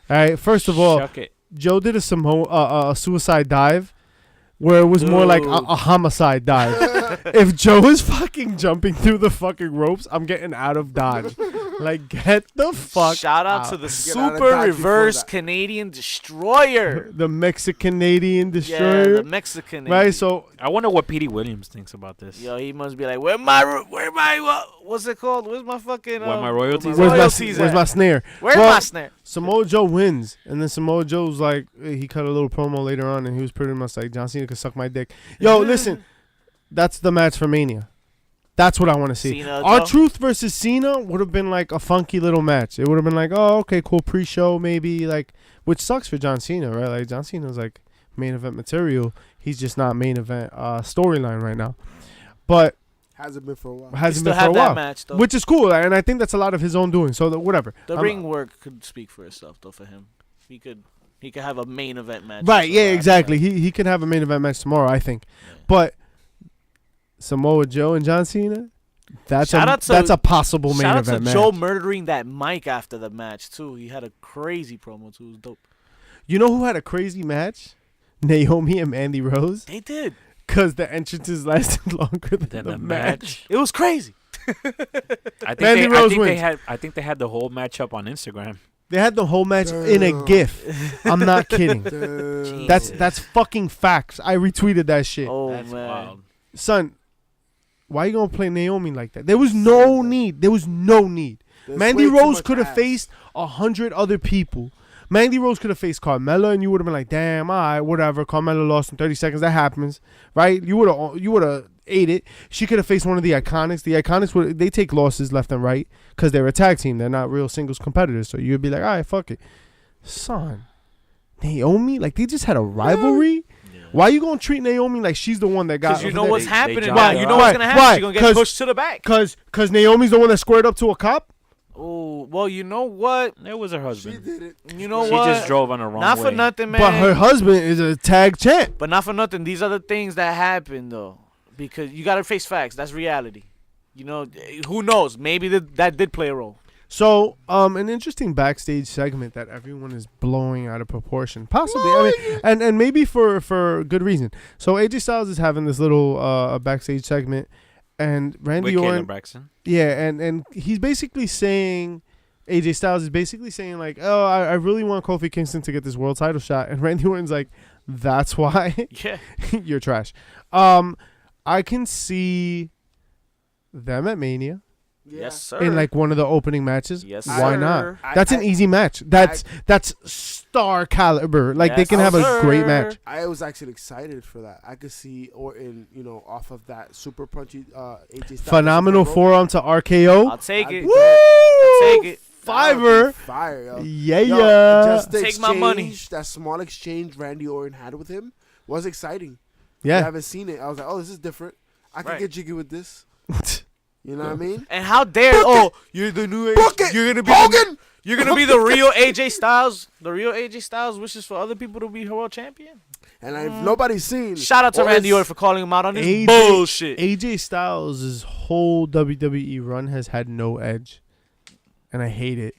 All right, first of all, Shuck it. Joe did a suicide dive where it was more like Dude. a homicide dive. If Joe is fucking jumping through the fucking ropes, I'm getting out of Dodge. Like, get the fuck Shout out out. to the Get out of super Dodge before reverse that. Canadian destroyer. The Mexican-Canadian Yeah, destroyer. the Mexican. Right, so I wonder what Petey Williams thinks about this. Yo, he must be like, where my what's it called? Where's my fucking Where my royalties where's royalties my, where's at? my snare? Where's Well, my snare? Samoa Joe wins, and then Samoa Joe's like, he cut a little promo later on, and he was pretty much like, John Cena could suck my dick. Yo, listen, that's the match for Mania. That's what I want to see. Cena, Our Joe? Truth versus Cena would have been like a funky little match. It would have been like, oh, okay, cool pre-show maybe, like, which sucks for John Cena, right? Like, John Cena's like main event material. He's just not main event storyline right now. But Hasn't been for a while. Hasn't still been for a have that while, match though. which is cool, and I think that's a lot of his own doing. So whatever. The I'm- ring work could speak for itself though for him. He could have a main event match. Right? So Yeah, after exactly. that. He can have a main event match tomorrow, I think. Yeah. But Samoa Joe and John Cena, that's Shout out to- a possible main Shout out event to match. Joe murdering that mic after the match too. He had a crazy promo too. It was dope. You know who had a crazy match? Naomi and Mandy Rose, They did. because the entrances lasted longer than Then the the match. match. It was crazy. I think Mandy they, Rose I think they wins. had. I think they had the whole match up on Instagram. They had the whole match in a Damn. GIF. I'm not kidding. Damn. That's fucking facts. I retweeted that shit. Oh That's man. wild. Son, why you gonna play Naomi like that? There was no need. There was no need. There's Mandy way too Rose much could have ass. faced 100 other people. Mandy Rose could have faced Carmella, and you would have been like, "Damn, all right, whatever." Carmella lost in 30 seconds. That happens, right? You would have ate it. She could have faced one of the Iconics. The Iconics they take losses left and right because they're a tag team. They're not real singles competitors. So you'd be like, "All right, fuck it, son." Naomi, like they just had a rivalry. Why you gonna treat Naomi like she's the one that got? Because you know what's they happening jog now. her You know out. what's gonna happen. Why? She's gonna get 'Cause- pushed to the back. Cause Naomi's the one that squared up to a cop. Oh well, you know what? It was her She husband. did it. You know She what? just drove on the wrong Not way. for nothing, man. But her husband is a tag champ. But not for nothing. These are the things that happen though, because you gotta face facts. That's reality. You know, who knows? Maybe that did play a role. So, an interesting backstage segment that everyone is blowing out of proportion, possibly. I mean, and maybe for good reason. So AJ Styles is having this little backstage segment, and Randy With Orton, Kayla Braxton. yeah, and he's basically saying, AJ Styles is basically saying like, oh, I really want Kofi Kingston to get this world title shot, and Randy Orton's like, that's why Yeah. you're trash. I can see them at Mania. Yeah. Yes, sir. In like one of the opening matches. Yes, Why sir. not? I- That's an I- easy match. That's star caliber. Like they Yes, can have a sir. great match. I was actually excited for that. I could see Orton, off of that super punchy AJ Styles. Phenomenal Super Bowl. forearm to RKO. I'll take I'd it. be Woo! I'll take it. That would be Fiver. Fire, yo. Yeah, Yo, yeah. Just the Take my money. exchange, that small exchange Randy Orton had with him was exciting. I Yeah. haven't seen it. I was like, oh, this is different. I can Right. get jiggy with this. You know what I mean? And how dare you're the new Book it. you're gonna be Hogan! you're gonna be the real AJ Styles. The real AJ Styles wishes for other people to be her world champion. And if nobody's seen, Shout out to all Randy this- Orton for calling him out on this AJ bullshit. AJ Styles' whole WWE run has had no edge, and I hate it.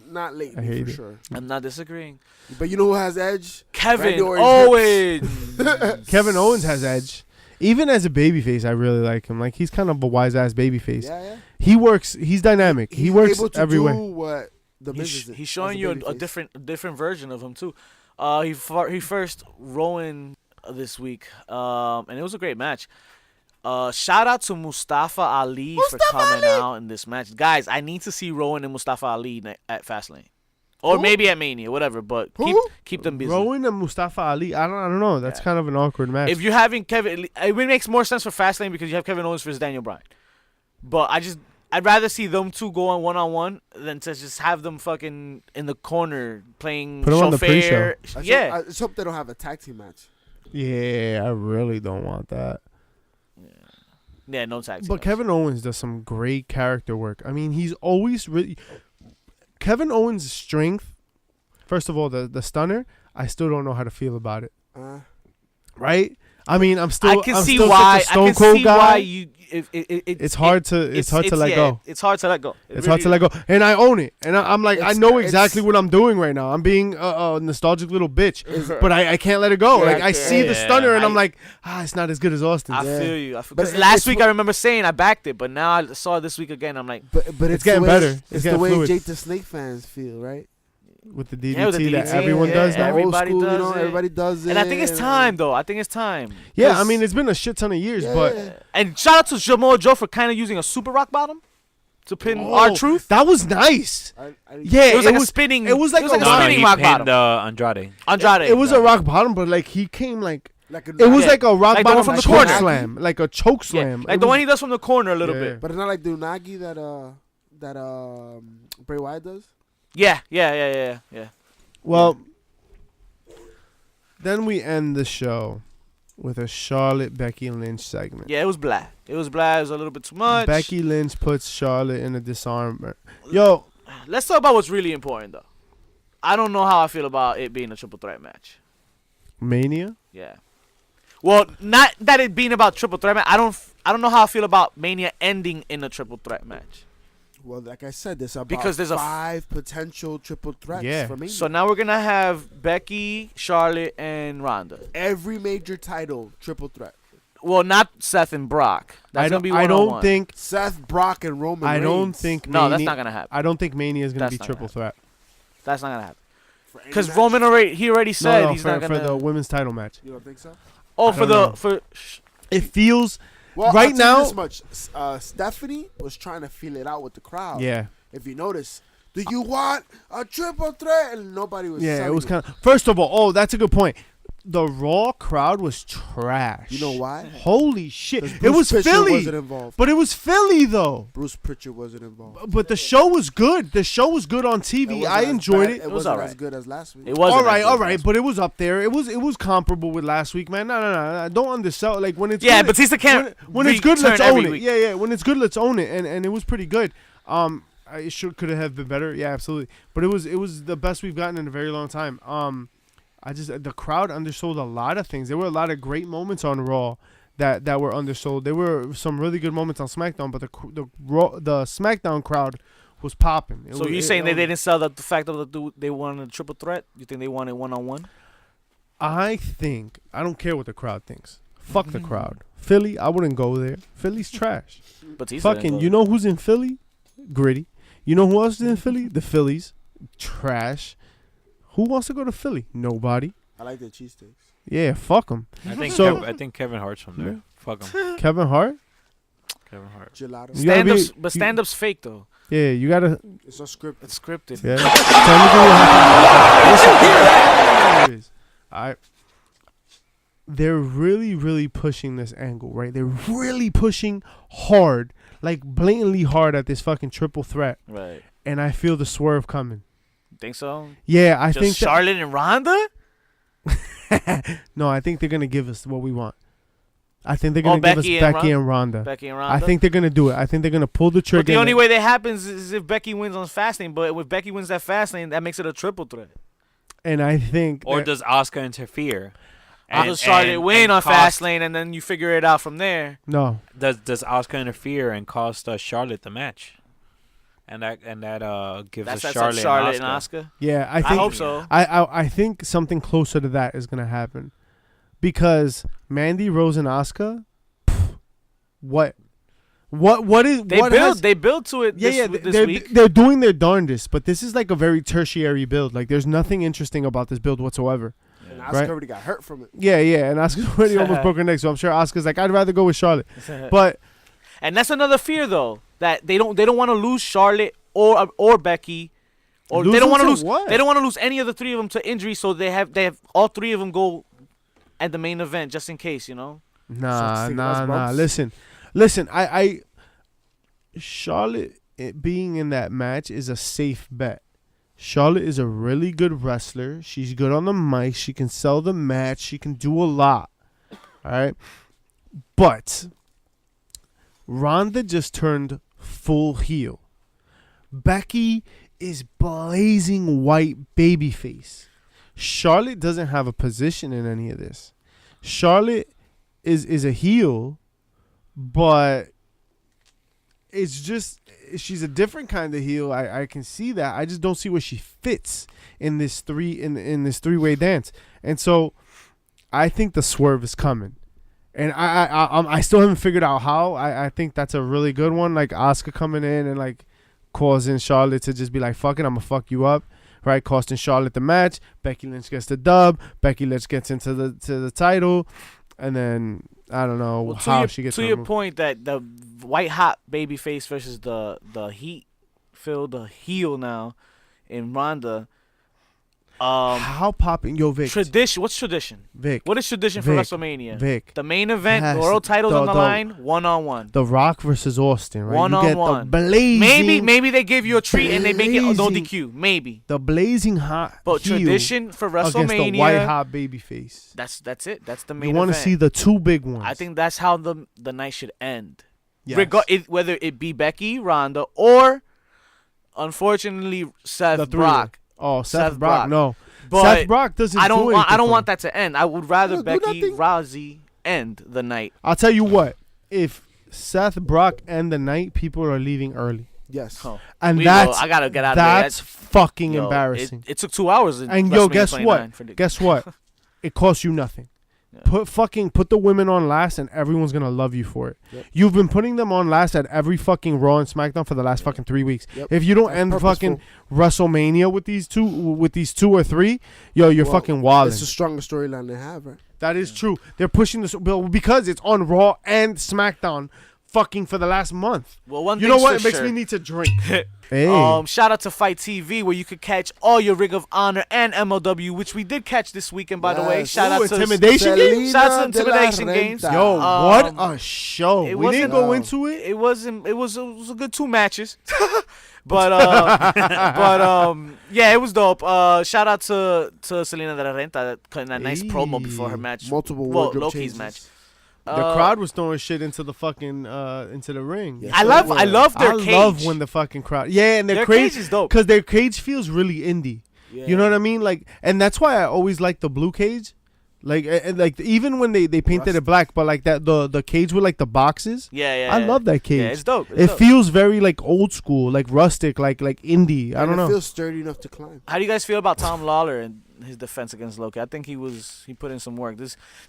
Not I lately hate for it. sure. I'm not disagreeing. But you know who has edge? Randy Kevin Orton's Owens. Kevin Owens has edge. Even as a babyface, I really like him. Like he's kind of a wise ass babyface. Yeah. He works. He's dynamic. He He's works able to everywhere. do what the Miz He's, is he's as showing you a babyface. different version of him too. He first Rowan this week, and it was a great match. Shout out to Mustafa Ali for coming out in this match, guys. I need to see Rowan and Mustafa Ali at Fastlane, or Who? maybe at Mania, whatever. But Who? keep them busy. Rowan and Mustafa Ali. I don't know. That's Yeah. kind of an awkward match. If you're having Kevin, it makes more sense for Fastlane because you have Kevin Owens versus Daniel Bryan. But I'd rather see them two go on one than to just have them fucking in the corner playing Put 'em on the chauffeur. Let's Yeah. hope, let's hope they don't have a tag team match. yeah, I really don't want that. Yeah, no tag team But match. Kevin Owens does some great character work. I mean, he's always really. Kevin Owens' strength, first of all, the stunner. I still don't know how to feel about it. Right? I mean, I'm still. I can I'm see still why. Such a Stone I can Cold see guy. why you. It's hard to let yeah, go. It's hard to let go. It's hard to let go, and I own it. And I'm like, I It's- know it's- exactly what I'm doing right now. I'm being a nostalgic little bitch, but I can't let it go. Yeah, like I see the yeah. stunner, and I'm like, it's not as good as Austin's. I Yeah. feel you. But Because it- last it's week wh- I remember saying I backed it, but now I saw it this week again. I'm like, But It's it's getting the way, better. It's It's getting the way fluid. Jake the Snake fans feel, right? With the DDT, Yeah, with the that DDT, everyone yeah, does The now. old everybody school, does it. everybody does it. and I think it's time though. I think it's time. Yeah, I 'Cause- mean, it's been a shit ton of years, Yeah. but And shout out to Samoa Joe for kind of using a super rock bottom to pin Oh, R-Truth. that was nice. I Yeah, It was like a spinning. it was like a a No, spinning he rock pinned bottom. Andrade. Andrade. It was a rock bottom, but like he came like like it was Yeah. like a rock Like the one bottom from the choke corner. slam, like a choke Yeah, slam. like It the was- one he does from the corner a little Yeah. bit. But it's not like the unagi that Bray Wyatt does. Yeah. Well, then we end the show with a Charlotte Becky Lynch segment. Yeah, it was blah. It was blah. It was a little bit too much. Becky Lynch puts Charlotte in a disarm. Yo, let's talk about what's really important though. I don't know how I feel about it being a triple threat match. Mania. Yeah. Well, not that it being about triple threat match. I don't know how I feel about Mania ending in a triple threat match. Well, like I said, there's about Because there's 5 potential triple threats Yeah. for me. So now we're gonna have Becky, Charlotte, and Ronda. Every major title triple threat. Well, not Seth and Brock. That's gonna be I don't one-on-one. think. Seth, Brock, and Roman I Reigns. don't think. No, Mania, that's not gonna happen. I don't think Mania is gonna That's be not triple gonna threat. That's not gonna happen. For any Because match. Roman already said No, he's for, not gonna. for the women's title match. You don't think so? Oh, I for don't the know. It feels. Well, Right I'll tell you now- this much. Stephanie was trying to feel it out with the crowd. Yeah. If you notice, do you want a triple threat? And nobody was. Yeah, it selling was kind of. First of all, that's a good point. The Raw crowd was trash. You know why? Holy shit! 'Cause It Bruce was Pritchard Philly, wasn't involved. but it was Philly though. Bruce Pritchard wasn't involved. But the show was good. The show was good on It TV. wasn't I as enjoyed bad- it. It was wasn't alright. as good as last week. It wasn't. All right, but it was up there. It was comparable with last week, man. No. Don't undersell. Like when it's Yeah, good, Batista can't when it's good, let's return every own it. week. Yeah. When it's good, let's own it. And it was pretty good. It could have been better. Yeah, absolutely. But it was the best we've gotten in a very long time. The crowd undersold a lot of things. There were a lot of great moments on Raw that were undersold. There were some really good moments on SmackDown, but the SmackDown crowd was popping. So you're saying they didn't sell the fact of they wanted a triple threat? You think they wanted one-on-one? I don't care what the crowd thinks. Fuck the crowd. Philly, I wouldn't go there. Philly's trash. Batista Fucking, you know who's in Philly? Gritty. You know who else is in Philly? The Phillies. Trash. Who wants to go to Philly? Nobody. I like the cheesesteaks. Yeah, fuck them. I think Kevin Hart's from there. Fuck him. Kevin Hart? Kevin Hart. Gelato. You gotta But stand-up's fake though. Yeah, you gotta. It's not scripted. It's scripted. Yeah. Technically, they're really, really pushing this angle, right? They're really pushing hard, like blatantly hard at this fucking triple threat. Right. And I feel the swerve coming. Think so? Yeah, I Just think Charlotte and Ronda? No, I think they're gonna give us what we want. I think they're gonna give us Becky and Becky and Ronda. Becky and Ronda. I think they're gonna do it. I think they're gonna pull the trigger. But the only way that happens is if Becky wins on Fastlane. But if Becky wins that Fastlane, that makes it a triple threat. And I think, Or does Asuka interfere? Does Charlotte win on cost- Fastlane, and then you figure it out from there? no, Does Asuka interfere and cost Charlotte the match? And that gives That's us Charlotte, Charlotte, and Asuka. yeah, I I think hope so. I think something closer to that is gonna happen, because Mandy Rose and Asuka, what is They what build. has- They build to it. yeah, This week. they're doing their darndest, but this is like a very tertiary build. Like there's nothing interesting about this build whatsoever. And Asuka Right. already got hurt from it. Yeah, and Asuka's already almost broke her neck, so I'm sure Asuka's like, I'd rather go with Charlotte. But And that's another fear though, that they don't want to lose Charlotte or Becky, or Lose they don't them want to to lose. what? They don't want to lose any of the three of them to injury, so they have all three of them go at the main event just in case, you know. Nah. Sticking us bumps. Listen. I Charlotte being in that match is a safe bet. Charlotte is a really good wrestler. She's good on the mic. She can sell the match. She can do a lot. All right, but Ronda just turned full heel. Becky is blazing white babyface. Charlotte doesn't have a position in any of this. Charlotte is a heel, but it's just she's a different kind of heel. I can see that. I just don't see where she fits in this three-way dance. And so I think the swerve is coming. And I still haven't figured out how. I think that's a really good one. Like Asuka coming in and like causing Charlotte to just be like, fuck it, I'm gonna fuck you up. Right, costing Charlotte the match. Becky Lynch gets the dub. Becky Lynch gets into the title, and then I don't know how she gets to your point that the white hot baby face versus the heat filled the heel now in Ronda. How popping, yo, Vic? Tradition. What's tradition? Vic. What is tradition for Vic. WrestleMania? Vic. The main event, Yes, world titles on the the- line, 1-on-1. The Rock versus Austin, right? One you on get one. the blazing. Maybe they give you a treat and they make it no blazing- DQ. Maybe. The blazing hot. But heel tradition for against the WrestleMania. white hot baby face. That's it. That's the You main want to event. see the two big ones. I think that's how the night should end. Yes. Whether it be Becky, Ronda, or unfortunately Seth The three. Brock. Oh, Seth Seth Brock. Brock. No. But Seth Brock doesn't. I don't do want. I anything don't for want him. that to end. I would rather They don't do Becky nothing. Rousey end the night. I'll tell you what. If Seth Brock end the night, people are leaving early, Yes. Oh, and we that's will. I gotta get out of that's there. fucking Yo, embarrassing. It took 2 hours. In And yo, WrestleMania guess 29 what? for the- Guess what? It costs you nothing. Yeah. Put the women on last, and everyone's gonna love you for it. Yep. You've been putting them on last at every fucking Raw and SmackDown for the last fucking 3 weeks. Yep. If you don't That's end purposeful. fucking WrestleMania with these two or three, yo, you're Well, fucking wilding. It's the strongest storyline they have, right? That is true. They're pushing this because it's on Raw and SmackDown, fucking for the last month. Well, one You know thing's what? for It makes sure. me need to drink. Hey. Shout out to Fight TV where you could catch all your Ring of Honor and MLW, which we did catch this weekend, by the way. Yes. Shout Ooh, out to Intimidation Games? Shout out to Selena de la Intimidation Games. Renta. Yo, Um, what a show! it We didn't wasn't- go No. into it. It wasn't. It was a good 2 matches, but yeah, it was dope. Shout out to Selena de la Renta cutting that nice promo before her match. Multiple Well, wardrobe Loki's changes. match. The crowd was throwing shit into the fucking into the ring. Yes. I love their I cage. love when the fucking crowd. Yeah, and their cage cage is dope. because their cage feels really indie. You know what I mean? Like, and that's why I always like the blue cage. Like even when they painted Rustic. it black, but like that the cage with like the boxes. Yeah. I love that cage. Yeah, it's dope. It's It dope. feels very like old school, like rustic, like indie. I And don't know. It feels sturdy enough to climb. How do you guys feel about Tom Lawler and his defense against Loki? I think he put in some work.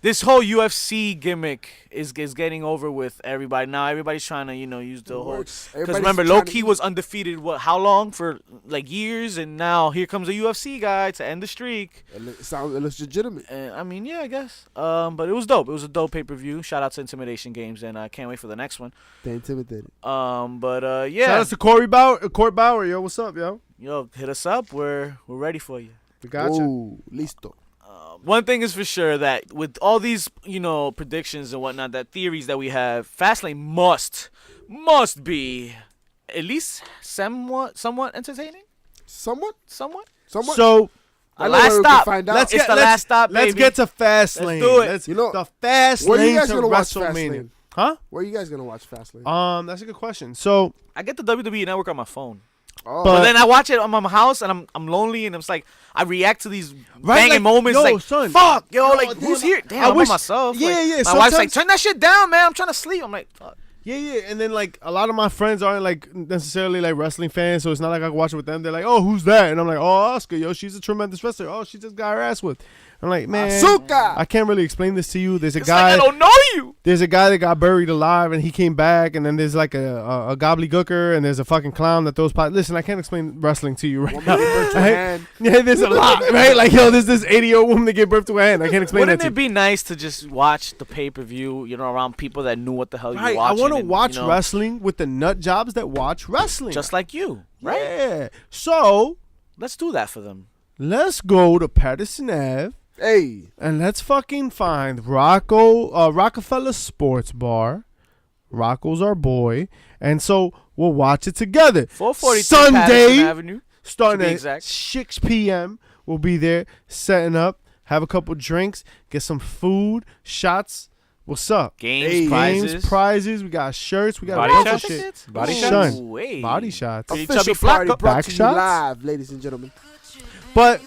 This whole UFC gimmick is getting over with everybody now. Everybody's trying to use the It whole. works. Because Everybody's remember, trying to Loki eat. was undefeated. How long? For like years, and now here comes a UFC guy to end the streak. It looks legitimate. And I mean, yeah, I guess. But it was dope. It was a dope pay-per-view. Shout out to Intimidation Games, and I can't wait for the next one. They intimidated. Yeah. Shout out to Court Bauer, yo. What's up, yo? Yo, hit us up. We're ready for you. We gotcha. Ooh, listo. One thing is for sure that with all these, predictions and whatnot, that theories that we have, Fastlane must be at least somewhat entertaining. Somewhat. Somewhat. So I The know last where we can stop. find out. let's It's get the last stop, Let's baby. get to Fastlane. Let's do it. Let's, You know, the Fastlane where are you guys to gonna watch WrestleMania. Fastlane? Huh? Where are you guys gonna watch Fastlane? That's a good question. So, I get the WWE Network on my phone. Oh, But- But then I watch it on my house and I'm lonely and I'm just like I react to these Right, banging like, moments yo, like son. fuck yo Yo, like who's damn, here damn I I'm wish- by myself yeah, like, yeah, my wife's like sometimes- turn that shit down man I'm trying to sleep I'm like fuck. yeah, and then like a lot of my friends aren't like necessarily like wrestling fans, so it's not like I can watch it with them. They're like, "Oh, who's that?" And I'm like, "Oh, Oscar, yo, she's a tremendous wrestler. Oh, she just got her ass whipped." I'm like, man, Asuka! I can't really explain this to you. There's a It's guy. like I don't know you. There's a guy that got buried alive and he came back, and then there's like a gobbledygooker, and there's a fucking clown that throws pot. Listen, I can't explain wrestling to you right Woman now. gave birth to a Right? hand. Yeah, there's a lot, right? Like, yo, there's this 80-year-old woman that gave birth to a hand. I can't explain Wouldn't that to it you. be nice to just watch the pay-per-view around people that knew what the hell Right, you're I watching? want to and, watch wrestling with the nut jobs that watch wrestling. just like you, right? Yeah. So, Let's do that for them. let's go to Patterson Ave. Hey, And let's fucking find Rockefeller Sports Bar. Rocco's our boy. And so we'll watch it together. 443 Sunday, Patterson Avenue. starting to be at exact. 6 p.m. We'll be there setting up, have a couple drinks, get some food, shots. What's up? Games, Hey. prizes. Games, prizes. We got shirts. We got Body a bunch of shots? shit. Body Ooh, shots? hey. Body shots. Pretty official chubby party Flacco. brought Back to you shots? live, ladies and gentlemen. But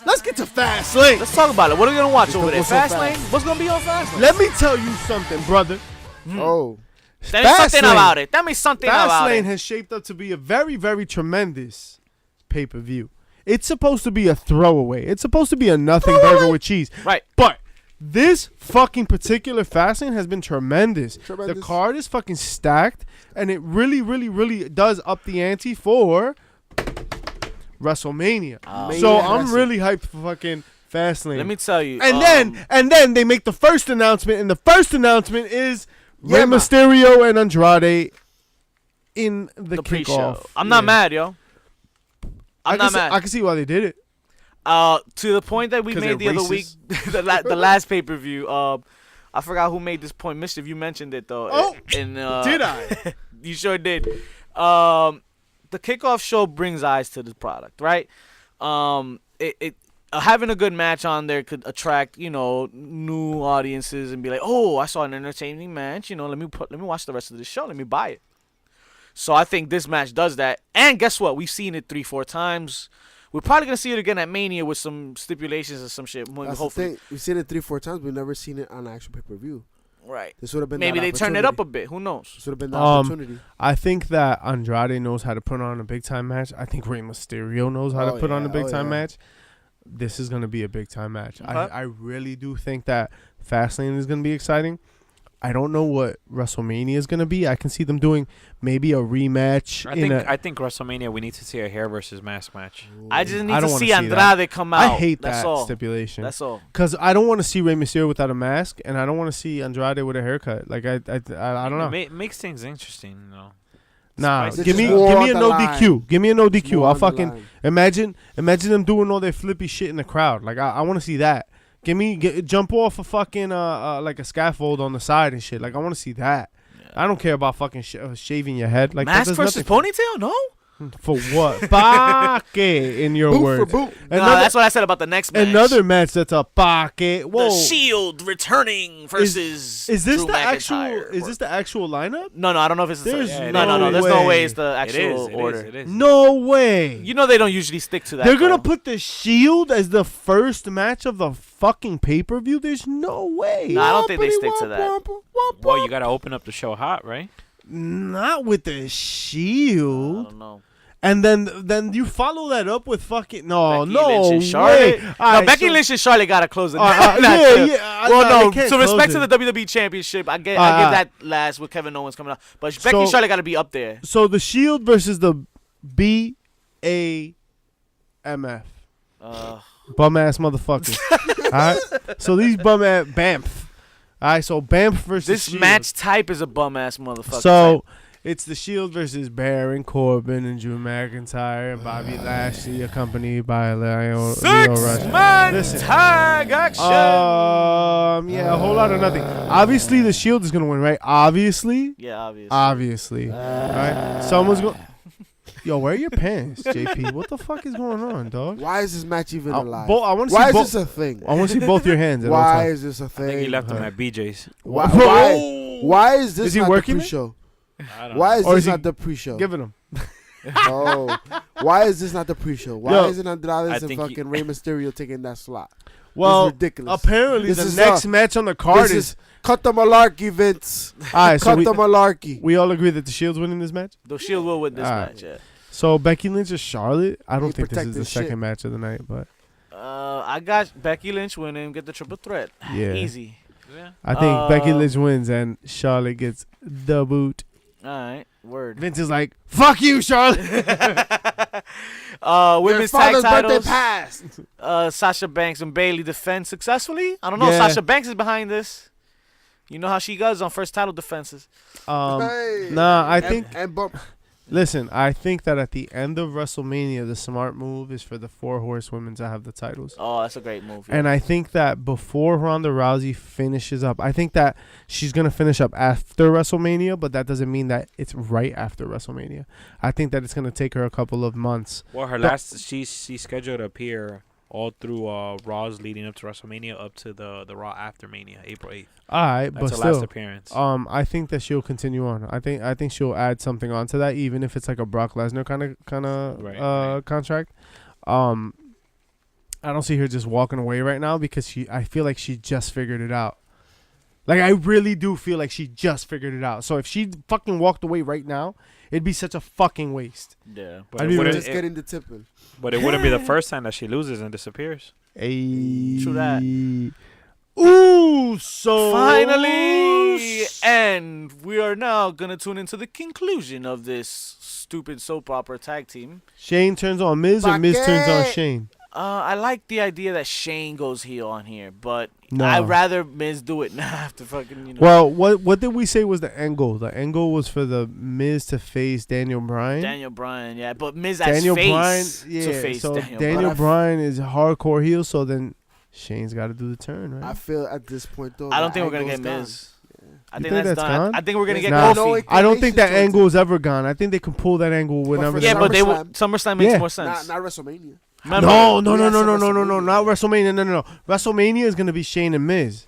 let's get to Fastlane. Let's talk about it. What are we gonna watch Let's over go there? so Fastlane? fast. What's gonna be on Fastlane? Let me tell you something, brother. Oh, Tell me something Fastlane. about it. Tell me something about Fastlane it. has shaped up to be a very, very tremendous pay-per-view. It's supposed to be a throwaway. It's supposed to be a nothing burger with cheese. Right. But this fucking particular Fastlane has been tremendous. Tremendous. The card is fucking stacked, and it really, really, really does up the ante for WrestleMania. Main So event I'm wrestling. really hyped for fucking Fastlane. Let me tell you. And then they make the first announcement, and the first announcement is Rey Yeah, ma. Mysterio and Andrade in the the pre-show. kickoff. I'm not Yeah. mad, yo. I'm not mad. I can see why they did it. To the point that we 'Cause made the they're other week, racist? the last pay-per-view. I forgot who made this point. Mischief, you mentioned it though. Oh, and, did I? You sure did. The kickoff show brings eyes to the product, right? Having a good match on there could attract, new audiences and be like, oh, I saw an entertaining match. Let me watch the rest of the show. Let me buy it. So I think this match does that. And guess what? We've seen it 3-4 times. We're probably gonna see it again at Mania with some stipulations or some shit. That's Hopefully. the thing. We've seen it 3-4 times. We've never seen it on an actual pay-per-view. Right. This would have been Maybe that they turn it up a opportunity. bit. Who knows? This would have been the opportunity. I think that Andrade knows how to put on a big time match. I think Rey Mysterio knows how to put on a big time match. This is gonna be a big time match. Okay. I really do think that Fastlane is gonna be exciting. I don't know what WrestleMania is gonna be. I can see them doing maybe a rematch. I think WrestleMania we need to see a hair versus mask match. I just need I to don't wanna see see Andrade come out. I hate That's that all. stipulation. That's all. Because I don't want to see Rey Mysterio without a mask, and I don't want to see Andrade with a haircut. Like I don't know. It makes things interesting, Nah, Spicy. give me This is war a on the no line. DQ. Give me a no DQ. More I'll on the fucking line. imagine them doing all their flippy shit in the crowd. Like I want to see that. Jump off a fucking like a scaffold on the side and shit. Like I want to see that. I don't care about fucking shaving your head. Like Mask that does versus nothing ponytail? No. for what? Paque in your Boot words. for boot. No, Another, that's what I said about the next match. another match that's a paque. Whoa. The Shield returning versus Is this Drew the actual? McIntyre. Is this the actual lineup? No, I don't know if it's There's the no There's no way way. it's the actual order. It is. No way. You know they don't usually stick to that. They're gonna though. put the Shield as the first match of the fucking pay-per-view. There's no way. Nah, I don't think they stick to that. Well, you gotta open up the show hot, right? Not with the I Shield. don't know. And then you follow that up with fucking Becky no Lynch and way. Charlotte. No, Alright, Becky so- Lynch and Charlotte gotta close it. yeah. Well, no. they can't So respect close to it. the WWE Championship. I give Alright. that last with Kevin Owens coming out, but Becky So- and Charlotte gotta be up there. So the Shield versus the BAMF. Bum ass motherfuckers. Alright. So these bum ass Bamf. Alright, so Bamf versus This Shield. match type is a bum ass motherfucker. So it's the Shield versus Baron Corbin and Drew McIntyre and Bobby Lashley, accompanied by Leo Rush. 6-man Listen. tag action. Yeah, a whole lot of nothing. Obviously, the Shield is gonna win, right? Obviously. Obviously. Right? Someone's going. Yo, where are your pants, JP? What the fuck is going on, dog? Why is this match even alive? I want to Why see is both. this a thing? I want to see both your hands. At all Why times. is this a I think he thing? left him at BJ's. Why is this Is he not working the it? pre-show? I don't Why know. is Or this is he not the pre-show? Giving him. Oh, why is this not the pre-show? Why Yo, isn't I Andrade and think fucking Rey Mysterio taking that slot? Well, This is ridiculous. apparently This the is next a- match on the card This is. is cut the malarkey, Vince. All right, so Cut the malarkey. we all agree that the Shield's winning this match. The Shield will win this Alright. match. Yeah. So Becky Lynch or Charlotte? I don't He think this is protected the second shit. match of the night, but I got Becky Lynch winning. Get the triple threat. yeah, Easy. Yeah. I think Becky Lynch wins and Charlotte gets the boot. All right. Word. Vince is like, "Fuck you, Charlotte." Women's Your tag father's birthday titles. passed. Sasha Banks and Bailey defend successfully. I don't know. Yeah. Sasha Banks is behind this. You know how she does on first title defenses. Hey. Nah, I think. And bump. Listen, I think that at the end of WrestleMania, the smart move is for the 4 horsewomen to have the titles. Oh, that's a great move. Yeah. And I think that before Ronda Rousey finishes up, I think that she's going to finish up after WrestleMania, but that doesn't mean that it's right after WrestleMania. I think that it's going to take her a couple of months. Well, her last she's scheduled to appear all through Raws leading up to WrestleMania, up to the Raw after Mania, April 8th. All right, That's but her last still, appearance. I think that she'll continue on. I think she'll add something onto that, even if it's like a Brock Lesnar kind of Right. contract. I don't see her just walking away right now because I feel like she just figured it out. Like I really do feel like she just figured it out. So if she fucking walked away right now, it'd be such a fucking waste. Yeah. But I it mean, wouldn't- Just getting the tipping. But it wouldn't be the first time that she loses and disappears. True that. Ooh, so Finally, and we are now gonna tune into the conclusion of this stupid soap opera tag team. Shane turns on Miz or Miz turns on Bucket. Shane. I like the idea that Shane goes heel on here, but No. I'd rather Miz do it now after fucking, you know. Well, what did we say was the end goal? The end goal was for the Miz to face Daniel Bryan. Daniel Bryan, yeah, but Miz Daniel as face Bryan, to yeah. face So Daniel, Daniel Bryan. Bryan is hardcore heel. So then Shane's got to do the turn, I right? feel at this point though. I don't the think we're gonna get angle's gone. Miz. I You think think that's that's done. gone? I think we're gonna get Nah. Kofi. I don't think that Inclination angle is ever gone. I think they can pull that angle whenever. for Yeah, they but they want. would. SummerSlam makes Yeah. more sense. Not WrestleMania. Remember- No, Yes, not WrestleMania. WrestleMania. No. WrestleMania is gonna be Shane and Miz.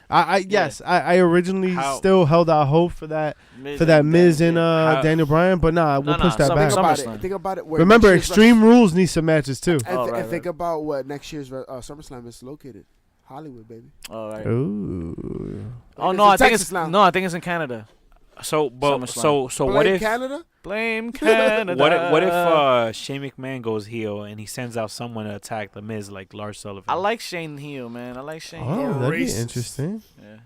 I originally How- still held out hope for that Miz and How- Daniel Bryan, but nah, we'll push that Summer- back. Think about SummerSlam. it. Think about it. where Remember, next year's Extreme Rules needs some matches too. And, Oh, th- right, and think right. about what next year's SummerSlam is located. Hollywood, baby. All right. Ooh. Oh It's no, in I think Texas it's now. I think it's in Canada. So, but SummerSlam. so Blame what if Canada? Blame Canada. what if Shane McMahon goes heel and he sends out someone to attack the Miz like Lars Sullivan? I like Shane heel, man. I like Shane Oh, heel. that'd be racist. interesting. Yeah.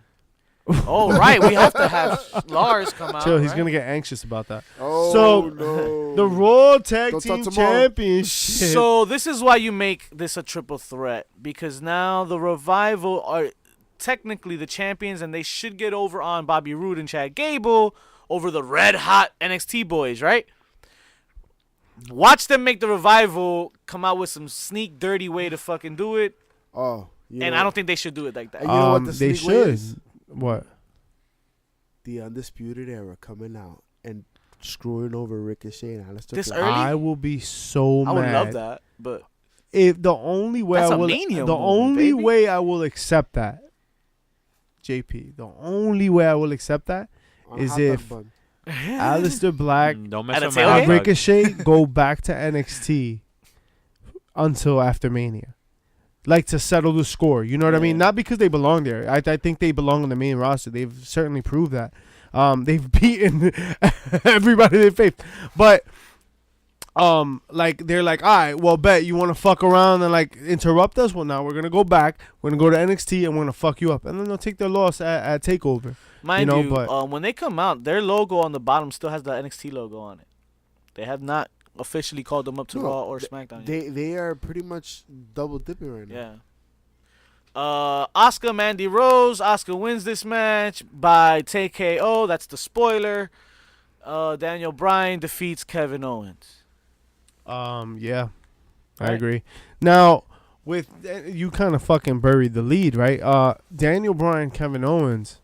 Oh right, we have to have Lars come out. Chill, he's right? gonna get anxious about that. Oh So, no. The Raw Tag Don't Team talk tomorrow. Championship. So this is why you make this a triple threat, because now the Revival are technically the champions, and they should get over on Bobby Roode and Chad Gable over the red hot NXT boys, right? Watch them make the Revival come out with some sneak, dirty way to fucking do it, Oh. You and know, I don't think they should do it like that. And you know what the they sneak way should. is? What? The Undisputed Era coming out and screwing over Ricochet and Aleister This Black. early? I will be so I mad. would love that, but If the only way That's I a will, Mania the movie, only baby. way I will accept that, JP, the only way I will accept that On a is hot dog if bun. Aleister Black Don't mess At a with my tailgate? hot and dog. Ricochet go back to NXT until after Mania. Like to settle the score, you know what I mean? Yeah. Not because they belong there. I think they belong on the main roster. They've certainly proved that. They've beaten everybody they faced, but like they're like, all right, well, bet you want to fuck around and like interrupt us. Well, now we're gonna go back. We're gonna go to NXT and we're gonna fuck you up, and then they'll take their loss at Takeover. mind know, you, but- when they come out, their logo on the bottom still has the NXT logo on it. They have not officially called them up to No, Raw or SmackDown yet. They are pretty much double dipping right now. Yeah. Asuka, Mandy Rose. Asuka wins this match by TKO. That's the spoiler. Daniel Bryan defeats Kevin Owens. Yeah, I Right. agree. Now, with you kind of fucking buried the lead, right? Daniel Bryan, Kevin Owens.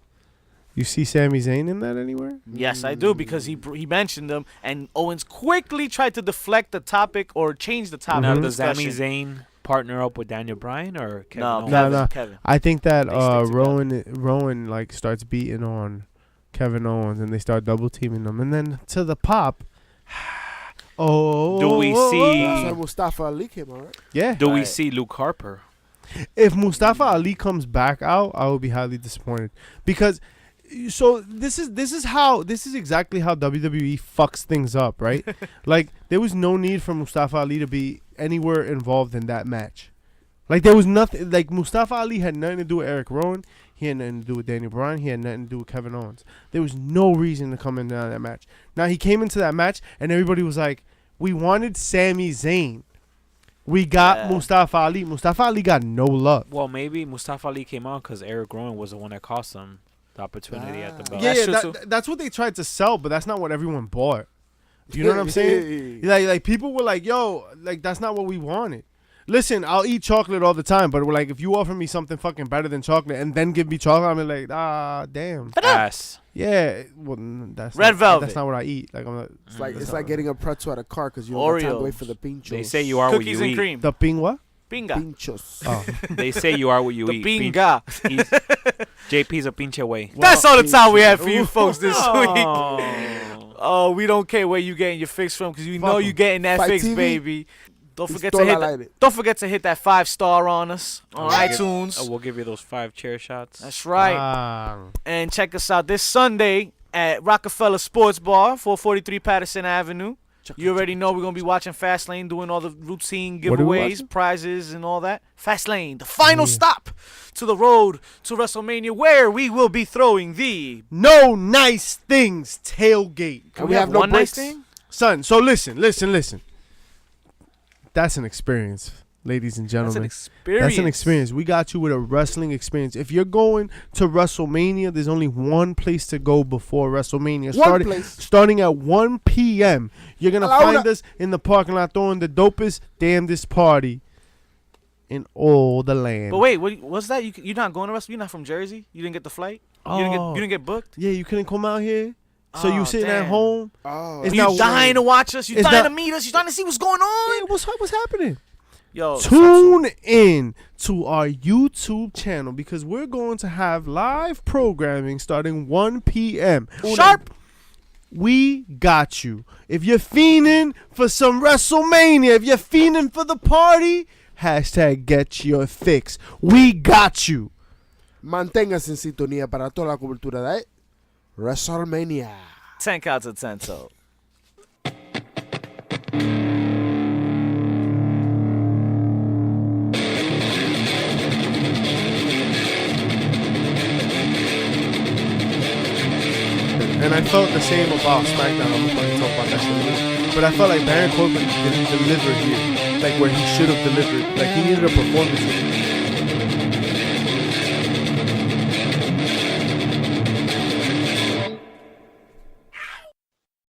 You see Sami Zayn in that anywhere? Yes, I do, because he mentioned them, and Owens quickly tried to deflect the topic or change the topic. Now, of does Sami discussion. Zayn partner up with Daniel Bryan or Kevin No, Owens? No, Kevin. no. Kevin. I think that They stick together. Rowan like starts beating on Kevin Owens, and they start double teaming them, and then to the pop. Oh, Do we see- That's why Mustafa Ali came out, right? Yeah. Do we Right. see Luke Harper? If Mustafa Ali comes back out, I will be highly disappointed because. So this is exactly how WWE fucks things up, right? Like there was no need for Mustafa Ali to be anywhere involved in that match. Like there was nothing. Like Mustafa Ali had nothing to do with Eric Rowan. He had nothing to do with Daniel Bryan. He had nothing to do with Kevin Owens. There was no reason to come into that match. Now he came into that match and everybody was like, "We wanted Sami Zayn. We got Yeah. Mustafa Ali. Mustafa Ali got no love." Well, maybe Mustafa Ali came out because Eric Rowan was the one that cost him the opportunity at the belt. Yeah, That's true, that's what they tried to sell, but that's not what everyone bought. You know what I'm saying? Like people were like, "Yo, like that's not what we wanted." Listen, I'll eat chocolate all the time, but like if you offer me something fucking better than chocolate and then give me chocolate, I'm like, damn. Ass. Yeah, well, that's Red not, velvet. That's not what I eat. Like I'm not, It's like getting a pretzel at a car because you don't have time to wait Oreos. for the pinchos. They say you are what Cookies you and eat. cream. the ping what? Pinga. Pinchos. Oh, They say you are what you The eat. pinga. JP's a pinche way. That's all the time we have for you folks this week. Oh. Oh, we don't care where you getting your fix from, because you Fuck know 'em. you getting that Fight fix, TV. baby. Don't forget to Pistola hit light that, it. don't forget to hit that 5-star on us on We'll give- iTunes. We'll give you those 5 chair shots. That's right. Ah. And check us out this Sunday at Rockefeller Sports Bar, 443 Patterson Avenue. You already know we're going to be watching Fastlane, doing all the routine What are we giveaways, watching? prizes, and all that. Fastlane, the final Yeah. stop to the road to WrestleMania, where we will be throwing the... No nice things tailgate. Can we have no one nice breaks? thing? Son, so listen. That's an experience. ladies and That's an gentlemen. experience. That's an experience. We got you with a wrestling experience. If you're going to WrestleMania, there's only one place to go before WrestleMania. Starting at 1 p.m. You're going to find us in the parking lot throwing the dopest, damnedest party in all the land. But wait, what's that? You're not going to WrestleMania? You're not from Jersey? You didn't get the flight? Oh. You didn't get booked? Yeah, you couldn't come out here? So Oh, you sitting damn. at home? Oh, It's You not dying to watch us? You it's dying not- to meet us? You dying to see what's going on? Yeah, what's happening? Yo, Tune in to our YouTube channel because we're going to have live programming starting 1 p.m. Sharp. We got you. If you're fiending for some WrestleMania, if you're fiending for the party, hashtag get your fix. We got you. Manténgase en sintonía para toda la cobertura de WrestleMania. 10 counts of 10 so. And I felt the same about Smackdown. I'm going to talk about that shit later. But I felt like Baron Corbin didn't deliver here, like where he should have delivered. Like he needed a performance.